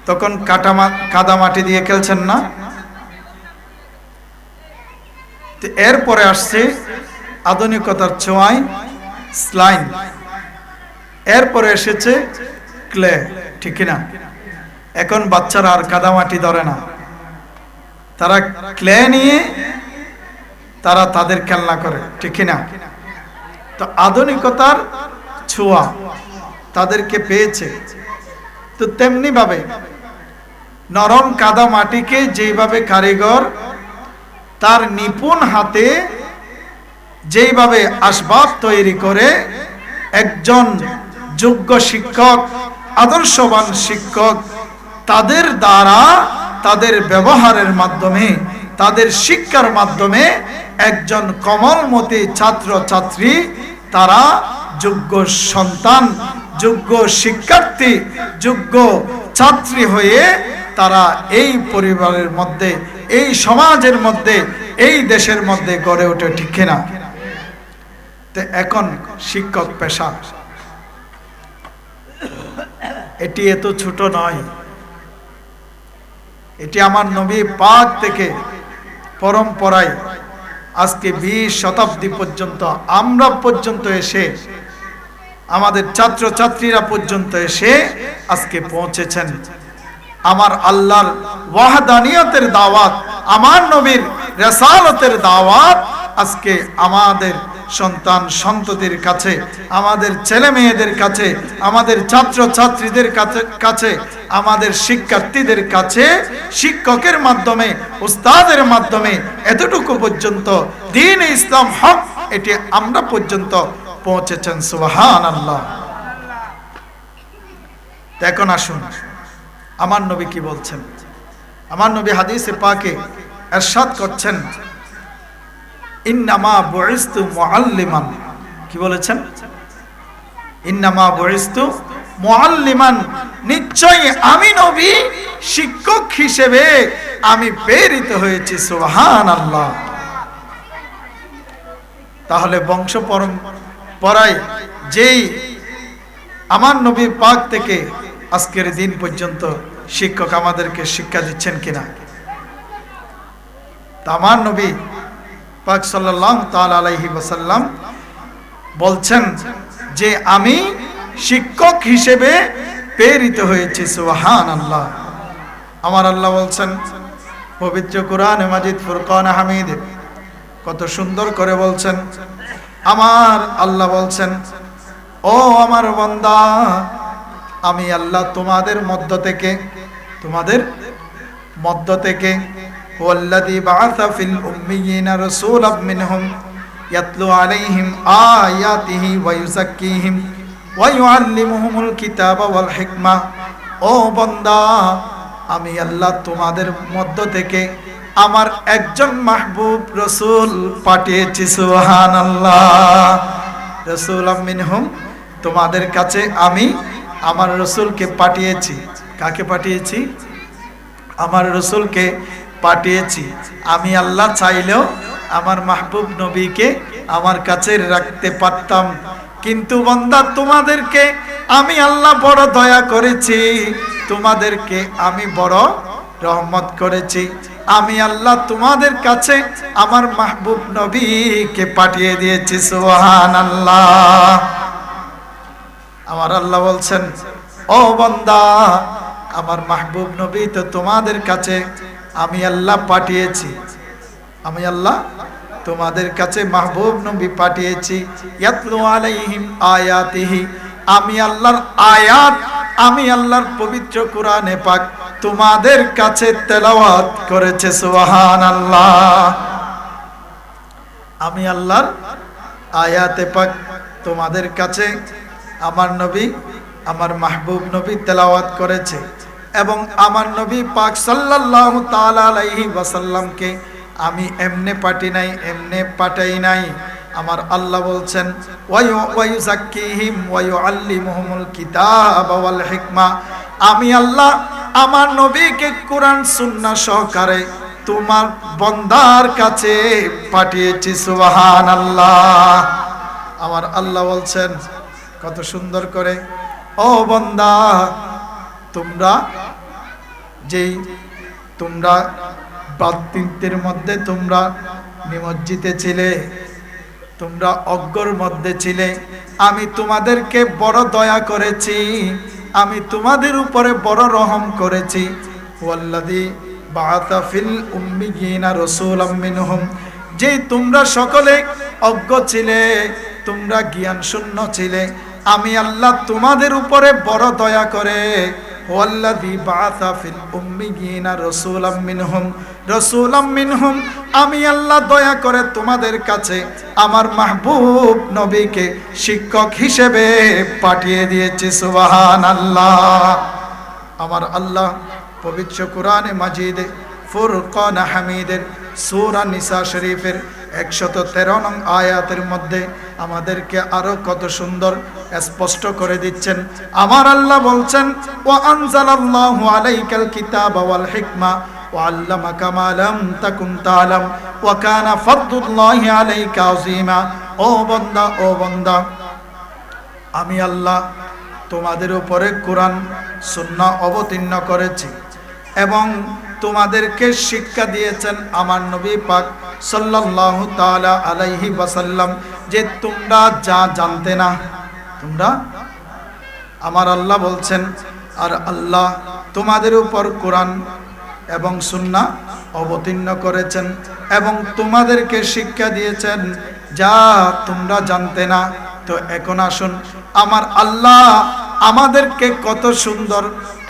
তখন কাদা মাটি দিয়ে খেলছেন না? এরপরে আসছে আধুনিকতার ছোঁয়ায় স্লাইম, এরপরে এসেছে ক্লে, ঠিক কিনা? এখন বাচ্চারা আর কাদামাটি ধরে না, তারা ক্লে নিয়ে তারা তাদের খেলনা করে, ঠিক কিনা? তো আধুনিকতার ছোঁয়া তাদেরকে পেয়েছে। তো তেমনি ভাবে নরম কাদা মাটিকে যেভাবে কারিগর তার নিপুণ হাতে যেভাবে আসবাব তৈরি করে, একজন যোগ্য শিক্ষক, আদর্শবান শিক্ষক তাদের দ্বারা, তাদের ব্যবহারের মাধ্যমে, তাদের শিক্ষার মাধ্যমে একজন কমলমতি ছাত্র ছাত্রী তারা যোগ্য সন্তান, যোগ্য শিক্ষার্থী, যোগ্য ছাত্রী হয়ে তারা এই পরিবারের মধ্যে, এই সমাজের মধ্যে, এই দেশের মধ্যে গড়ে ওঠে, ঠিক কিনা? তো এখন শিক্ষক পেশা এটি এত ছোট নয়। এটি আমার নবী পাক থেকে পরম্পরায় আজকে 20 শতাব্দী পর্যন্ত আমরা পর্যন্ত এসে, আমাদের ছাত্র ছাত্রীরা পর্যন্ত এসে আজকে পৌঁছেছেন। আমার আল্লাহর ওয়াহদানিয়তের দাওয়াত, আমার নবীর রিসালাতের দাওয়াত আজকে আমাদের সন্তান সন্ততির কাছে, আমাদের ছেলে মেয়েদের কাছে, আমাদের ছাত্র ছাত্রীদের কাছে, আমাদের শিক্ষার্থীদের কাছে শিক্ষকের মাধ্যমে, উস্তাদের মাধ্যমে এতটুকু পর্যন্ত দ্বীন ইসলাম হক এটি আমরা পর্যন্ত পৌঁছেছেন। সুবহানাল্লাহ। এখন আসুন আমার নবী কি বলছেন। আমার নবী হাদিসে পাকে ইরশাদ করছেন, ইন্নামা বুইস্তু মুআল্লিমান। কি বলেছেন? ইন্নামা বুইস্তু মুআল্লিমান, নিশ্চয়ই আমি নবী শিক্ষক হিসেবে আমি প্রেরিত হয়েছি। সুবহানাল্লাহ। তাহলে বংশ পরম্পরায় যেই আমার নবী পাক থেকে আজকের দিন পর্যন্ত শিক্ষক আমাদেরকে শিক্ষা দিচ্ছেন কিনা? তা আমার নবী পাক সাল্লাল্লাহু তাআলা আলাইহি ওয়াসাল্লাম বলছেন যে আমি শিক্ষক হিসেবে প্রেরিত হয়েছি। সুবহানাল্লাহ। আমার আল্লাহ বলছেন পবিত্র কোরআনে মাজিদ ফুরকান হামিদ, কত সুন্দর করে বলছেন। আমার আল্লাহ বলছেন, ও আমার বান্দা, আমি আল্লাহ তোমাদের মধ্য থেকে ওয়াল্লাযী বাআসা ফিল উম্মিয়িনা রাসূলাম মিনহুম ইয়াতলু আলাইহিম আয়াতিহি ওয়া ইউযাক্কিহিম ওয়া ইউআল্লিমুহুমুল কিতাবা ওয়াল হিকমা। ও বান্দা, আমি আল্লাহ তোমাদের মধ্য থেকে আমার একজন মাহবুব রাসূল পাঠিয়েছি। সুবহানাল্লাহ। রাসূলাম মিনহুম, তোমাদের কাছে আমি আমার রাসূলকে পাঠিয়েছি। কাকে পাঠিয়েছি? আমার রাসূলকে পাঠিয়েছি। আমি আল্লাহ চাইলেও আমার মাহবুব নবীকে আমার কাছে রাখতে পারতাম, কিন্তু বান্দা তোমাদেরকে আমি আল্লাহ বড় দয়া করেছি, তোমাদেরকে আমি বড় রহমত করেছি। আমি আল্লাহ তোমাদের কাছে আমার মাহবুব নবীকে পাঠিয়ে দিয়েছি। সুবহানাল্লাহ। আমার আল্লাহ বলছেন, ও বান্দা, আমার মাহবুব নবী তো তোমাদের কাছে আমি আল্লাহ পাঠিয়েছি। আমি আল্লাহ তোমাদের কাছে মাহবুব নবী পাঠিয়েছি। ইয়াতলু আলাইহিম আয়াতিহি, আমি আল্লাহর আয়াত, আমি আল্লাহর পবিত্র কোরআনে পাক তোমাদের কাছে তেলাওয়াত করেছে। সুবহানাল্লাহ। আমি আল্লাহর আয়াতে পাক তোমাদের কাছে আমার নবী, আমার মাহবুব নবী তেলাওয়াত করেছে। এবং আমার নবী পাক সাল্লাল্লাহু তাআলা আলাইহি ওয়াসাল্লামকে আমি এমনে পাঠাই নাই। আমার আল্লাহ বলছেন, ওয়া ইউযাক্কিহিম ওয়া ইউআল্লিমুহুমুল কিতাবা ওয়াল হিকমা। আমি আল্লাহ আমার নবীকে কোরআন সুন্নাহ সহকারে তোমার বান্দার কাছে পাঠিয়েছি। সুবহানাল্লাহ। আমার আল্লাহ বলছেন কত সুন্দর করে, ও বান্দা, তোমরা ভ্রাতৃত্বের মধ্যে তোমরা নিমজ্জিত ছিলে, তোমরা অজ্ঞর মধ্যে ছিলে, আমি তোমাদেরকে বড় দয়া করেছি, আমি তোমাদের উপরে বড় রহম করেছি। ওয়াল্লাযী বাআসা ফিল উম্মিয়িনা রাসূলাম মিনহুম, যে তোমরা সকলে অজ্ঞ ছিলে, তোমরা জ্ঞান শূন্য ছিলে, আমি আল্লাহ তোমাদের উপরে বড় দয়া করে ওয়াল্লাযী বাআসা ফিল উম্মিয়িনা রাসূলাম মিনহুম, আমি আল্লাহ দয়া করে তোমাদের কাছে আমার মাহবুব নবীকে শিক্ষক হিসেবে পাঠিয়ে দিয়েছি। সুবহানাল্লাহ। আমার আল্লাহ পবিত্র কোরআনে মাজিদে ফুরকান হামিদের সূরা নিসা শরীফের 113 নং আয়াতের মধ্যে আমাদেরকে আরো কত সুন্দর স্পষ্ট করে দিচ্ছেন। আমার আল্লাহ বলছেন, ওয়া আনজালাল্লাহু আলাইকাল কিতাবা ওয়াল হিকমা ওয়া আল্লামাকা মা লাম তাকুন তা'লাম ওয়া কানা ফাদলুল্লাহি আলাইকা আযীমা। ও বান্দা, আমি আল্লাহ তোমাদের উপরে কোরআন সুন্নাহ অবতীর্ণ করেছি এবং তোমাদেরকে শিক্ষা দিয়েছেন আমার নবী পাক সাল্লাল্লাহু তাআলা আলাইহি ওয়াসাল্লাম, যে তোমরা যা জানতে না, তোমরা, আমার আল্লাহ বলছেন, আর আল্লাহ তোমাদের উপর কোরআন এবং সুন্নাহ অবতীর্ণ করেছেন এবং তোমাদেরকে শিক্ষা দিয়েছেন যা তোমরা জানতে না। তো এখন আসুন, আমার আল্লাহ আমাদেরকে কত সুন্দর,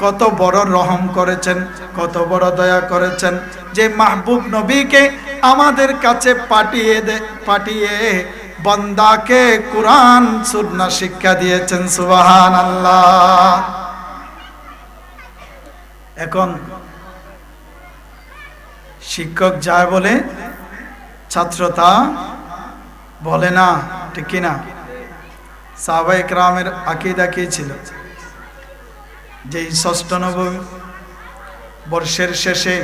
কত বড় রহম করেছেন, কত বড় দয়া করেছেন, যে মাহবুব নবীকে আমাদের কাছে পাঠিয়ে বান্দাকে কোরআন সুন্নাহ শিক্ষা দিয়েছেন। সুবহানাল্লাহ। এখন শিক্ষক যা বলে ছাত্র তা বলে না, ঠিক কিনা? সাহাবায়ে কেরামের আকীদা কি ছিল? যে ষষ্ঠ নববী বর্ষের শেষে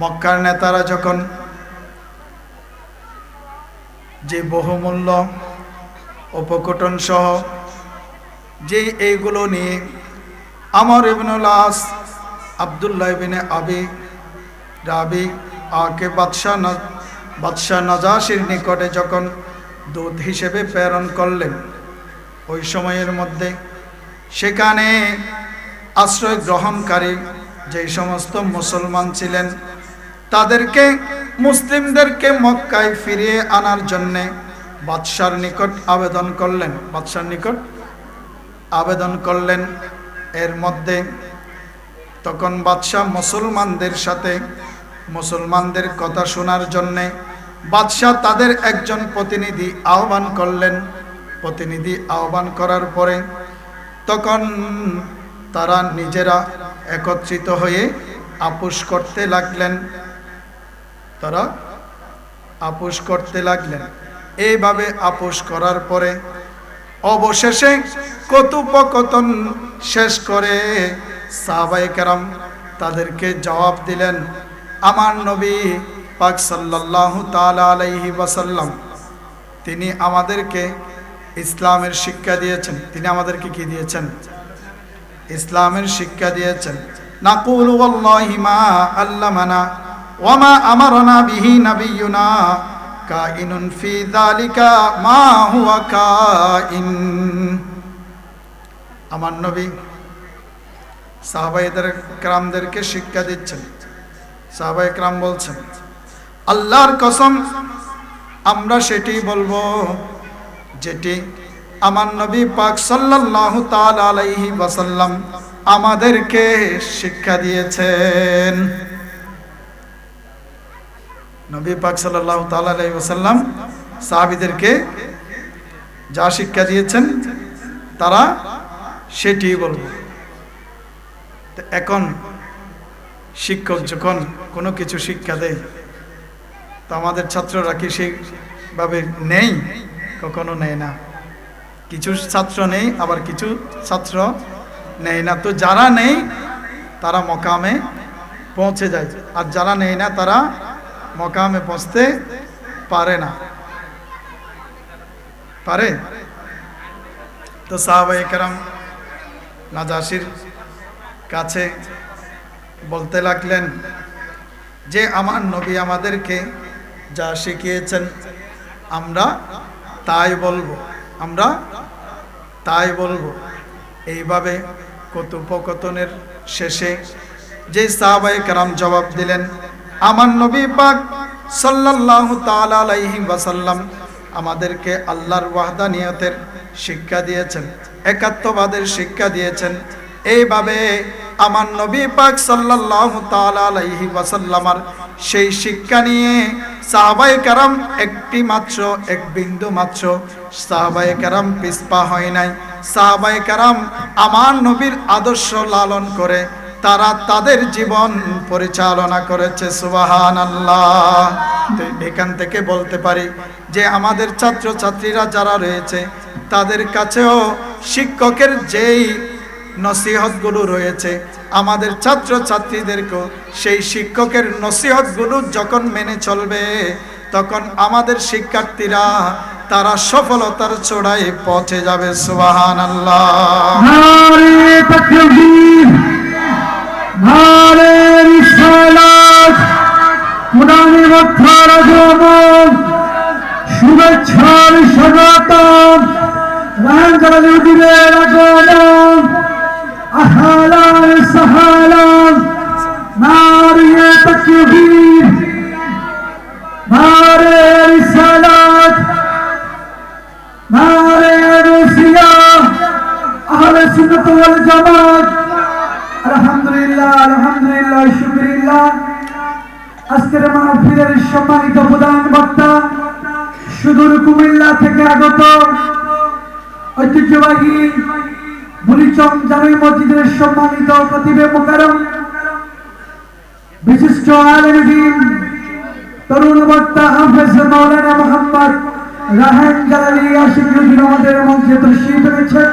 মক্কার নেতারা যখন যে বহুমূল্য উপকটন সহ যে এইগুলো নিয়ে আমর ইবনুল আস, আব্দুল্লাহ ইবনে আবি রাবি আকে বাদশাহ নাজাশির নিকটে যখন দূত হিসেবে প্রেরণ করলেন, ওই সময়ের মধ্যে সেখানে আশ্রয় গ্রহণকারী যে সমস্ত মুসলমান ছিলেন তাদেরকে, মুসলিমদেরকে মক্কায় ফিরিয়ে আনার জন্যে বাদশার নিকট আবেদন করলেন। বাদশার নিকট আবেদন করলেন। এর মধ্যে তখন বাদশাহ মুসলমানদের সাথে মুসলমানদের কথা শোনার জন্যে বাদশাহ তাদের একজন প্রতিনিধি আহ্বান করলেন। প্রতিনিধি আহ্বান করার পরে তখন তারা নিজেরা একত্রিত হয়ে আপোষ করতে লাগলেন। তারা আপোষ করতে লাগলেন। এইভাবে আপোষ করার পরে অবশেষে কথোপকথন শেষ করে সাহাবায়ে কেরাম তাদেরকে জবাব দিলেন, আমার নবী পাক সাল্লাল্লাহু তাআলা আলাইহি ওয়াসাল্লাম তিনি আমাদেরকে ইসলামের শিক্ষা দিয়েছেন। তিনি আমাদেরকে কি দিয়েছেন? ইসলামের শিক্ষা দিয়েছেন। নাকুলু ওয়াল্লাহি মা আল্লামানা ওয়া মা আমারানা বিহি নাবিয়ুনা কাইনুন ফি যালিকা মা হুয়া কাইন। আমার নবী সাহাবায়ে কেরামদেরকে শিক্ষা দিচ্ছেন। সাহাবায়ে কেরাম বলছেন, আল্লাহর কসম আমরা সেটি বলবো যেটি আমার নবী পাক সাল্লাল্লাহু তাআলা আলাইহি ওয়াসাল্লাম আমাদেরকে শিক্ষা দিয়েছেন। নবী পাক সাল্লাল্লাহু তাআলা আলাইহি ওয়াসাল্লাম সাহাবীদেরকে যা শিক্ষা দিয়েছেন তারা সেটি বলবো। এখন শিক্ষক যখন কোনো কিছু শিক্ষা দেয় তো আমাদের ছাত্ররা কি সেইভাবে নেই? কখনো নেয় না। কিছু ছাত্র নেই, আবার কিছু ছাত্র নেই না। তো যারা নেই তারা মকামে পৌঁছে যায়, আর যারা নেই না তারা মকামে পৌঁছতে পারে না। পারে? তো সাহাবায়ে কেরাম নাজাশির কাছে বলতে লাগলেন যে আমার নবী আমাদেরকে যা শিখিয়েছেন আমরা তাই বলবো, আমরা তাই বলবো। এইভাবে কথোপকথনের শেষে যে সাহাবায়ে কেরাম জবাব দিলেন, আমার নবী পাক সাল্লাল্লাহু তাআলা আলাইহি ওয়াসাল্লাম আমাদেরকে আল্লাহর ওয়াহদানিয়তের শিক্ষা দিয়েছেন, একাত্মবাদের শিক্ষা দিয়েছেন। এইভাবে আমার নবী পাক সাল্লাল্লাহু তাআলা আলাইহি ওয়াসাল্লামার সেই শিক্ষা নিয়ে সাহাবায়ে কেরাম একটি মাত্র, এক বিন্দু মাত্র সাহাবায়ে কেরাম পিছপা হয় নাই। সাহাবায়ে কেরাম আমার নবীর আদর্শ লালন করে তারা তাদের জীবন পরিচালনা করেছে। সুবহানাল্লাহ। তো এখান থেকে বলতে পারি যে আমাদের ছাত্র ছাত্রীরা যারা রয়েছে তাদের কাছেও শিক্ষকের যেই নসিহতগুলো রয়েছে, আমাদের ছাত্র ছাত্রীদেরকেও সেই শিক্ষকের নসিহতগুলো যখন মেনে চলবে তখন আমাদের শিক্ষার্থীরা তারা সফলতার চূড়ায় পৌঁছে যাবে। সুবহানাল্লাহ। নারে তাকবীর, নারে রিসালাত, কোরআনের মধ্যার আগমন, শুভেচ্ছার স্বাগতম, রাঙ্গাল উদিনের আগমন, আহলান সাহালান, নারে তাকবীর, নারে রিসালাত, নারে রুসিয়া, আহলে সুন্নাত ওয়াল জামাত। আলহামদুলিল্লাহ, আলহামদুলিল্লাহ, শুকরিল্লাহ। আজকের মাহফিলের সম্মানিত প্রধান বক্তা সুদূর কুমিল্লা থেকে আগত ঐতিহ্যবাহী জানুই মসজিদের সম্মানিত খতিবে মুকাররম, বিশিষ্ট আলেম দ্বীন, তরুণ বক্তা হাফেজ মাওলানা মোহাম্মদ রাহান জালালী আশিকুর আমাদের মঞ্চে তশরিফ এনেছেন।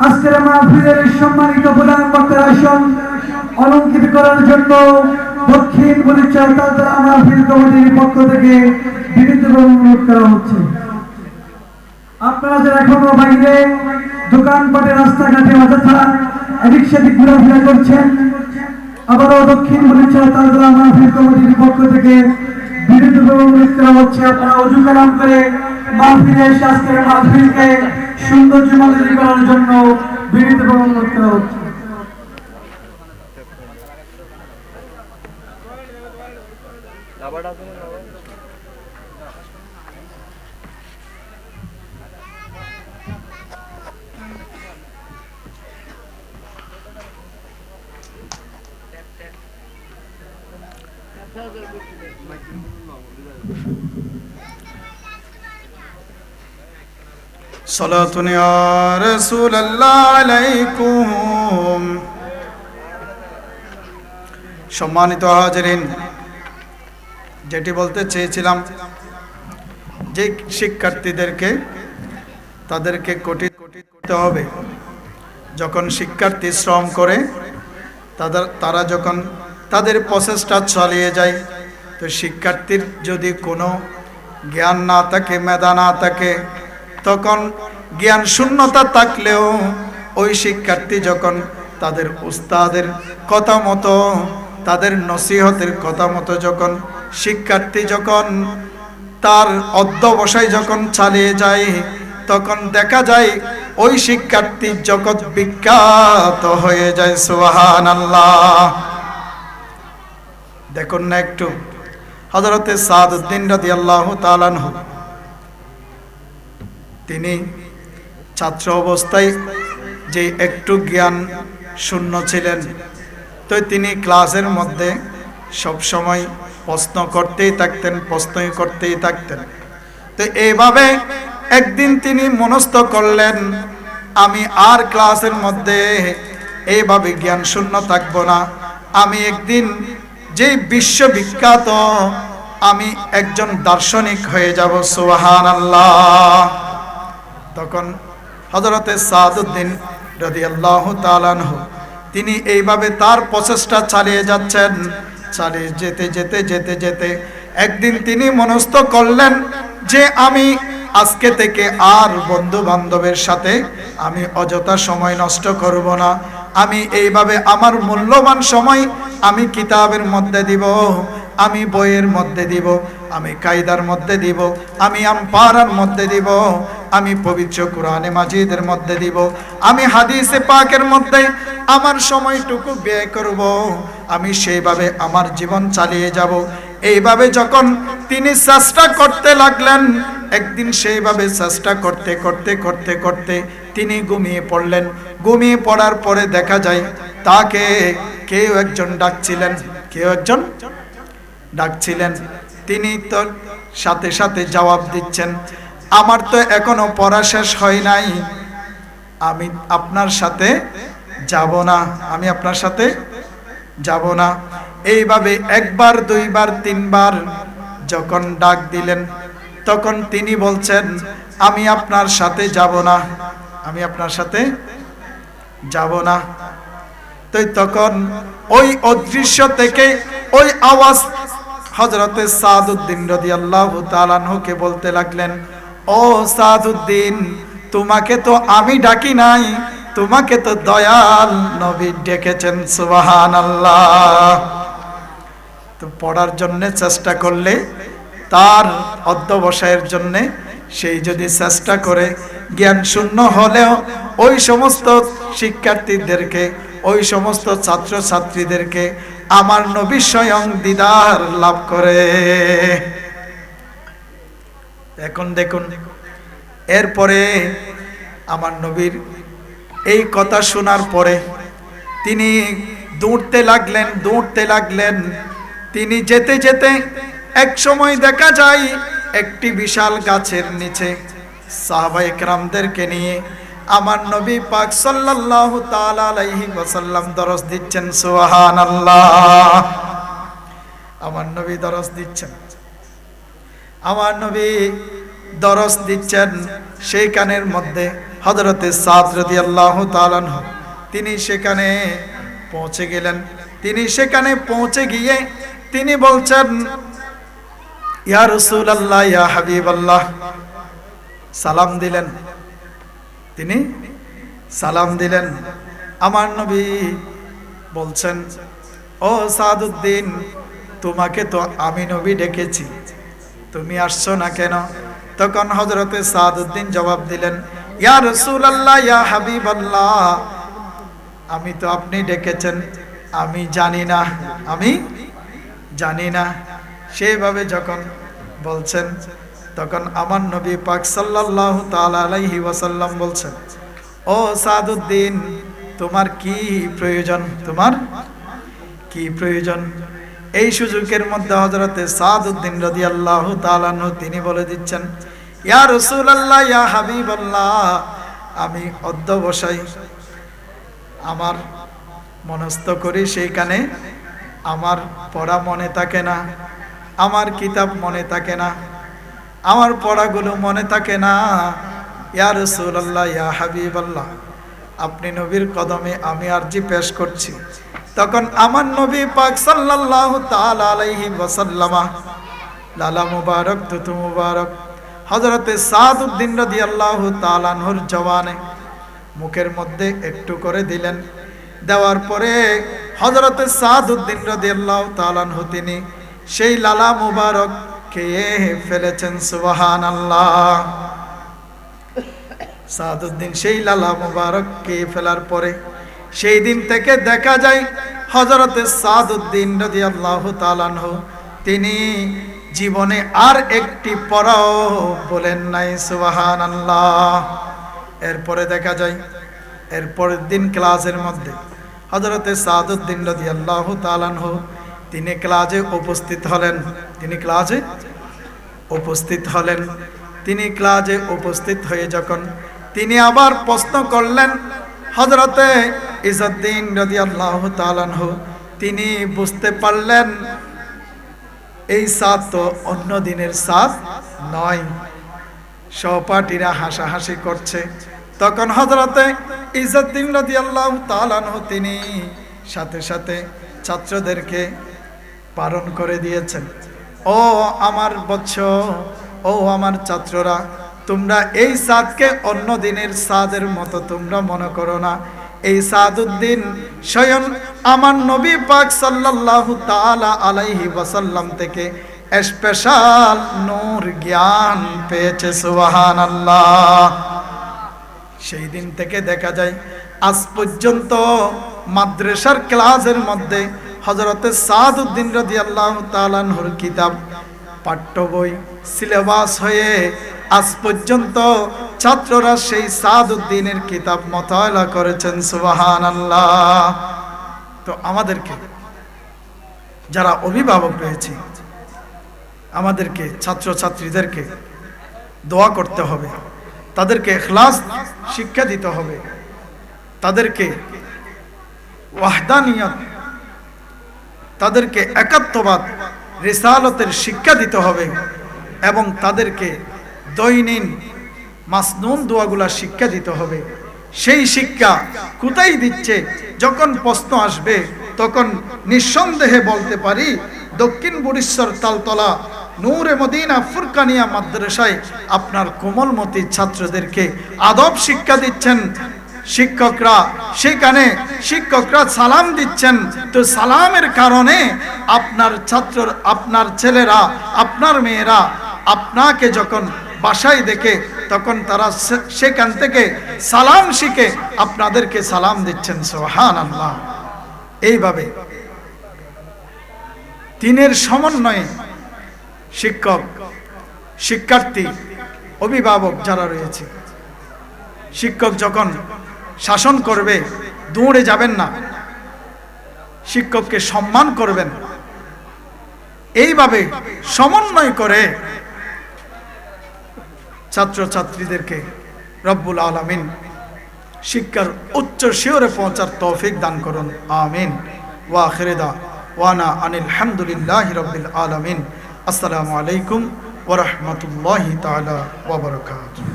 আজকের মাহফিলের সম্মানিত প্রধান বক্তার আসন অলঙ্কৃত করার জন্য দক্ষিণ বরিশাল তালতলা মাহফিল কমিটির পক্ষ থেকে বিনীতভাবে অনুরোধ করা হচ্ছে। আপনারা যারা এখনো বাইরে দোকানপাটে রাস্তাঘাটে অযথা এদিক সেদিক ঘোরাফেরা করছেন, আবারও দক্ষিণ বরিশাল তালতলা মাহফিল কমিটির পক্ষ থেকে বিনীতভাবে অনুরোধ করা হচ্ছে আপনারা ওযু কালাম করে মাহফিলে এসে আজকের মাহফিলকে সৌন্দর্যমণ্ডিত করার জন্য বিনীতভাবে অনুরোধ করা হচ্ছে। সালাতুন ইয়া রাসূলুল্লাহ আলাইকুম। সম্মানিত হাজিরিন, যেটি বলতে চেয়েছিলাম যে শিক্ষার্থীদেরকে তাদেরকে কোটি করতে হবে। যখন শিক্ষার্থী শ্রম করে তারা যখন তাদের প্রচেষ্টা চালিয়ে যায়, তো শিক্ষার্থীর যদি কোনো জ্ঞান না থাকে, মেধা না থাকে, তখন জ্ঞান শূন্যতা থাকলেও ওই শিক্ষার্থী যখন তাদের উস্তাদের কথা মতো, তাদের নসিহতের কথা মতো যখন শিক্ষার্থী যখন তার অধ্যবসায় যখন চালিয়ে যায়, তখন দেখা যায় ওই শিক্ষার্থী জগৎ বিখ্যাত হয়ে যায়। সুবহানাল্লাহ। দেখুন না একটু, হযরতে সাদউদ্দিন রাদিয়াল্লাহু তাআলা আনহু, তিনি ছাত্র অবস্থায় যে একটু জ্ঞান শূন্য ছিলেন, তো তিনি ক্লাসের মধ্যে সব সময় প্রশ্ন করতেই থাকতেন। তো এইভাবে একদিন তিনি মনস্থ করলেন, আমি আর ক্লাসের মধ্যে এইভাবে জ্ঞান শূন্য থাকব না, আমি একদিন যে বিশ্ববিখ্যাত আমি একজন দার্শনিক হয়ে যাব। সুবহানাল্লাহ। তখন হযরতে সাদউদ্দিন রাদিয়াল্লাহু তাআলা আনহু তিনি এইভাবে তার প্রচেষ্টা চালিয়ে যাচ্ছেন। চালিয়ে যেতে একদিন তিনি মনস্থ করলেন যে আমি আজকে থেকে আর বন্ধু বান্ধবের সাথে আমি অযথা সময় নষ্ট করব না। আমি এইভাবে আমার মূল্যবান সময় আমি কিতাবের মধ্যে দিব, আমি বইয়ের মধ্যে দিব, আমি কায়দার মধ্যে দিব, আমি আমপারার মধ্যে দিব, আমি পবিত্র কোরআনে মাজিদের মধ্যে দিব, আমি হাদিসে পাকের মধ্যে আমার সময়টুকু ব্যয় করব। আমি সেইভাবে আমার জীবন চালিয়ে যাব। এইভাবে যখন তিনি চেষ্টা করতে লাগলেন, একদিন সেইভাবে চেষ্টা করতে তিনি ঘুমিয়ে পড়লেন। ঘুমিয়ে পড়ার পরে দেখা যায় তাকে কেউ একজন ডাকছিলেন। তিনি তো সাথে সাথে জবাব দিচ্ছেন, আমার তো এখনো পড়া শেষ হয় নাই, আমি আপনার সাথে যাব না। এইভাবে একবার, দুইবার, তিনবার যখন ডাক দিলেন, তখন তিনি বলছেন, আমি আপনার সাথে যাব না। তো তখন ওই অদৃশ্য থেকে ওই আওয়াজ হযরতে সাদউদ্দিন রাদিয়াল্লাহু তাআলা আনহুকে বলতে লাগলেন, ও সাদউদ্দিন, তোমাকে তো আমি ডাকি নাই, তোমাকে তো দয়াল নবী ডেকেছেন। সুবহানাল্লাহ। তো পড়ার জন্য চেষ্টা করলে, তার অধ্যবসায়ের জন্য সেই যদি চেষ্টা করে, জ্ঞান শূন্য হলেও ওই সমস্ত শিক্ষার্থীদেরকে, ওই সমস্ত ছাত্রছাত্রীদেরকে আমার নবী স্বয়ং দিদার লাভ করে। এখন দেখুন, এরপরে আমার নবীর এই কথা শোনার পরে তিনি দৌড়তে লাগলেন। তিনি যেতে এক সময় দেখা যায় একটি বিশাল গাছের নিচে সাহাবায়ে কেরামদেরকে নিয়ে আমার নবী পাক সাল্লাল্লাহু তাআলা আলাইহি ওয়াসাল্লাম দরস দিচ্ছেন। সুবহানাল্লাহ। আমার নবী দরস দিচ্ছেন, আমার নবী দরস দিচ্ছেন। সেই কানের মধ্যে হযরতে সাদ রাদিয়াল্লাহু তাআলা আনহু তিনি সেখানে পৌঁছে গেলেন। তিনি সেখানে পৌঁছে গিয়ে তিনি বলছেন, ইয়া রাসূলুল্লাহ, ইয়া হাবিবাল্লাহ, সালাম দিলেন। তিনি সালাম দিলেন। আমার নবী বলছেন, ও সাদউদ্দিন, তোমাকে তো আমি নবী ডেকেছি, তুমি আসছো না কেন? তখন হযরতে সাদউদ্দিন জবাব দিলেন, ইয়া রাসূলুল্লাহ, ইয়া হাবিবাল্লাহ, আমি তো আপনি ডেকেছেন, আমি জানি না, আমি জানি না। সেইভাবে যখন বলছেন তখন আমার নবী পাক সাল্লাল্লাহু তাআলা আলাইহি ওয়াসাল্লাম বলছেন, ও সাদউদ্দিন, তোমার কি প্রয়োজন, তোমার কি প্রয়োজন? এই সুযোগের মধ্যে হযরতে সাদউদ্দিন রাদিয়াল্লাহু তাআলা আনহু তিনি বলে দিচ্ছেন, ইয়া রাসূলুল্লাহ, ইয়া হাবিবাল্লাহ, আমি অধ্যবসায় আমার মনস্থ করি, সেইখানে আমার পড়া মনে থাকে না, আমার কিতাব মনে থাকে না, আমার পড়াগুলো মনে থাকে না। ইয়া রাসূলুল্লাহ, ইয়া হাবিবাল্লাহ, আপনি নবীর কদমে আমি আরজি পেশ করছি। তখন আমার নবী পাক সাল্লাল্লাহু তাআলা আলাইহি ওয়াসাল্লাম লালা মুবারক, দুতু মুবারক হযরতে সাদউদ্দিন রাদিয়াল্লাহু তাআলা আনহুর জওয়ানে মুখের মধ্যে একটু করে দিলেন। দেওয়ার পরে হযরতে সাদউদ্দিন রাদিয়াল্লাহু তাআলা আনহু তিনি সেই লালা মুবারক খেয়ে ফেলেছেন। সুবহানাল্লাহ। সাদউদ্দিন সেই লালা মুবারক খেয়ে ফেলার পরে সেই দিন থেকে দেখা যায় হযরতে সাদউদ্দিন রাদিয়াল্লাহু তাআলা আনহু তিনি জীবনে আর একটি পড়াও বলেন নাই। সুবহানাল্লাহ। এরপরে দেখা যায় এরপরের দিন ক্লাসের মধ্যে হযরতে সাদউদ্দিন রাদিয়াল্লাহু তাআলা আনহু তিনি ক্লাসে উপস্থিত হলেন। তিনি ক্লাসে উপস্থিত হলেন। তিনি ক্লাসে উপস্থিত হয়ে যখন তিনি আবার প্রশ্ন করলেন, হযরতে ইজ্জুদ্দিন রাদিয়াল্লাহু তাআলা আনহু তিনি বুঝতে পারলেন এই সাদ তো অন্য দিনের সাদ নয়। সহপাঠীরা হাসাহাসি করছে। তখন হযরতে ইজ্জুদ্দিন রাদিয়াল্লাহু তাআলা আনহু তিনি সাথে সাথে ছাত্রদেরকে বারণ করে দিয়েছেন, ও আমার বৎস, ও আমার ছাত্ররা, তোমরা এই সাদকে অন্য দিনের সাদের মতো তোমরা মনে করো না। এই সাদউদ্দিন স্বয়ং আমার নবী পাক সাল্লাল্লাহু তাআলা আলাইহি ওয়াসাল্লাম থেকে স্পেশাল নূর জ্ঞান পেয়েছে। সুবহানাল্লাহ। সেই দিন থেকে দেখা যায় আজ পর্যন্ত মাদ্রাসার ক্লাসের মধ্যে হযরতে সাদউদ্দিন রাদিয়াল্লাহু তাআলা আনহুর কিতাব পাঠ্য বই সিলেবাস হয়ে আজ পর্যন্ত ছাত্ররা সেই সাদউদ্দিনের কিতাব মোতালা করেছেন। সুবহানাল্লাহ। তো আমাদেরকে যারা অভিভাবক রয়েছে আমাদেরকে ছাত্রছাত্রীদেরকে দোয়া করতে হবে, তাদেরকে ইখলাস শিক্ষা দিতে হবে, তাদেরকে ওয়াহদানিয়ত, তাদেরকে একাত্মবাদ, রিসালতের শিক্ষা দিতে হবে এবং তাদেরকে দৈনিক মাসনুন দোয়াগুলা শিক্ষা দিতে হবে। সেই শিক্ষা কোথায় দিচ্ছে? যখন প্রশ্ন আসবে তখন নিঃসন্দেহে বলতে পারি দক্ষিণ বুড়িশ্বর তালতলা নূরে মদিনা ফুরকানিয়া মাদ্রাসায় আপনার কোমলমতি ছাত্রদেরকে আদব শিক্ষা দিচ্ছেন শিক্ষকরা। সেখানে শিক্ষকরা সালাম দিচ্ছেন। তো সালামের কারণে আপনার ছাত্র, আপনার ছেলেরা, আপনার মেয়েরা আপনাকে যখন বাসায় দেখে তখন তারা সেখান থেকে সালাম শিখে আপনাদেরকে সালাম দিচ্ছেন। সুবহানাল্লাহ। এইভাবে তিনের সমন্বয়ে শিক্ষক, শিক্ষার্থী, অভিভাবক যারা রয়েছে, শিক্ষক যখন শাসন করবে দৌড়ে যাবেন না, শিক্ষককে সম্মান করবেন। এইভাবে সমন্বয় করে ছাত্রছাত্রীদেরকে রব্বুল আলামিন শিক্ষার উচ্চ শিখরে পৌঁছার তৌফিক দান করুন, আমিন। ওয়া আখিরু দাওয়ানা আনিল হামদুলিল্লাহি রাব্বিল আলামিন। আসসালামু আলাইকুম ওয়া রাহমাতুল্লাহি তাআলা ওয়া বারাকাতুহু।